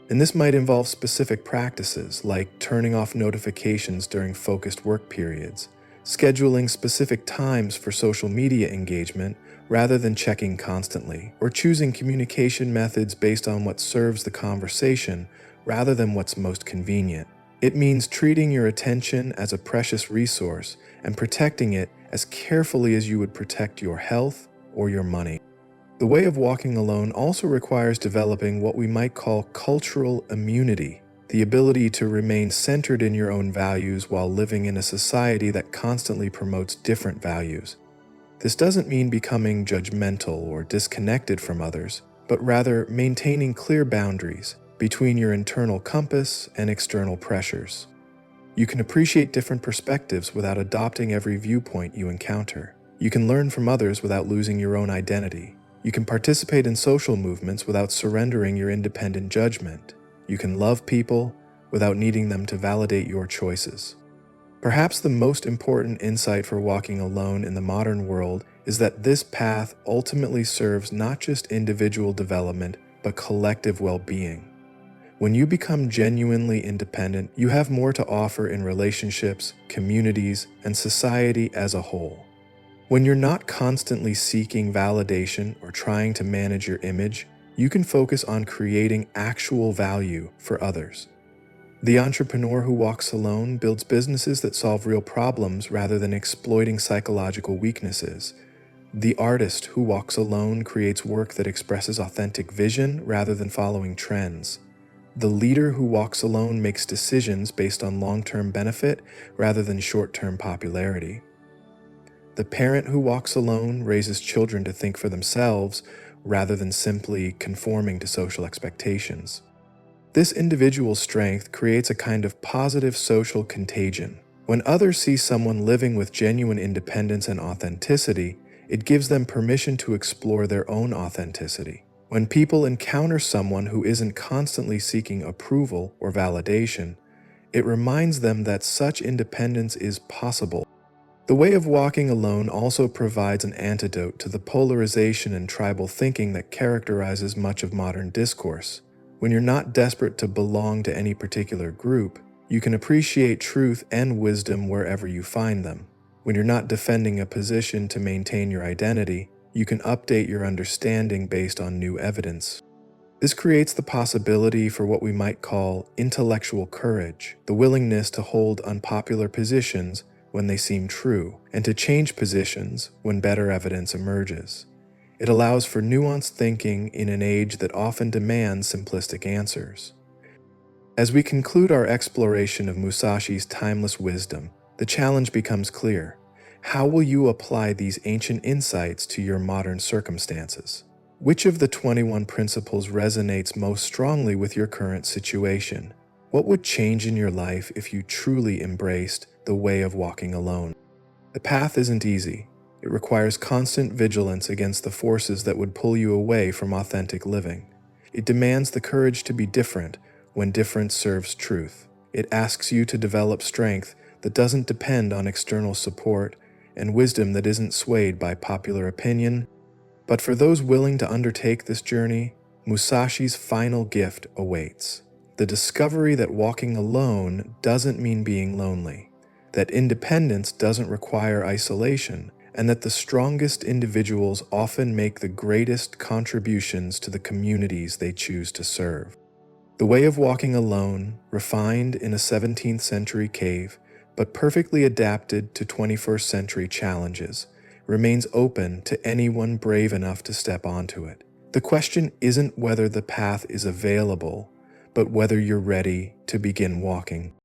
And this might involve specific practices like turning off notifications during focused work periods, scheduling specific times for social media engagement rather than checking constantly, or choosing communication methods based on what serves the conversation rather than what's most convenient. It means treating your attention as a precious resource and protecting it as carefully as you would protect your health or your money. The way of walking alone also requires developing what we might call cultural immunity, the ability to remain centered in your own values while living in a society that constantly promotes different values. This doesn't mean becoming judgmental or disconnected from others, but rather maintaining clear boundaries between your internal compass and external pressures. You can appreciate different perspectives without adopting every viewpoint you encounter. You can learn from others without losing your own identity. You can participate in social movements without surrendering your independent judgment. You can love people without needing them to validate your choices. Perhaps the most important insight for walking alone in the modern world is that this path ultimately serves not just individual development, but collective well-being. When you become genuinely independent, you have more to offer in relationships, communities, and society as a whole. When you're not constantly seeking validation or trying to manage your image, you can focus on creating actual value for others. The entrepreneur who walks alone builds businesses that solve real problems rather than exploiting psychological weaknesses. The artist who walks alone creates work that expresses authentic vision rather than following trends. The leader who walks alone makes decisions based on long-term benefit rather than short-term popularity. The parent who walks alone raises children to think for themselves rather than simply conforming to social expectations. This individual strength creates a kind of positive social contagion. When others see someone living with genuine independence and authenticity, it gives them permission to explore their own authenticity. When people encounter someone who isn't constantly seeking approval or validation, it reminds them that such independence is possible. The way of walking alone also provides an antidote to the polarization and tribal thinking that characterizes much of modern discourse. When you're not desperate to belong to any particular group, you can appreciate truth and wisdom wherever you find them. When you're not defending a position to maintain your identity, you can update your understanding based on new evidence. This creates the possibility for what we might call intellectual courage, the willingness to hold unpopular positions when they seem true, and to change positions when better evidence emerges. It allows for nuanced thinking in an age that often demands simplistic answers. As we conclude our exploration of Musashi's timeless wisdom, the challenge becomes clear. How will you apply these ancient insights to your modern circumstances? Which of the 21 principles resonates most strongly with your current situation? What would change in your life if you truly embraced the way of walking alone? The path isn't easy. It requires constant vigilance against the forces that would pull you away from authentic living. It demands the courage to be different when difference serves truth. It asks you to develop strength that doesn't depend on external support and wisdom that isn't swayed by popular opinion. But for those willing to undertake this journey, Musashi's final gift awaits. The discovery that walking alone doesn't mean being lonely, that independence doesn't require isolation, and that the strongest individuals often make the greatest contributions to the communities they choose to serve. The way of walking alone, refined in a 17th century cave, but perfectly adapted to 21st century challenges, remains open to anyone brave enough to step onto it. The question isn't whether the path is available, but whether you're ready to begin walking.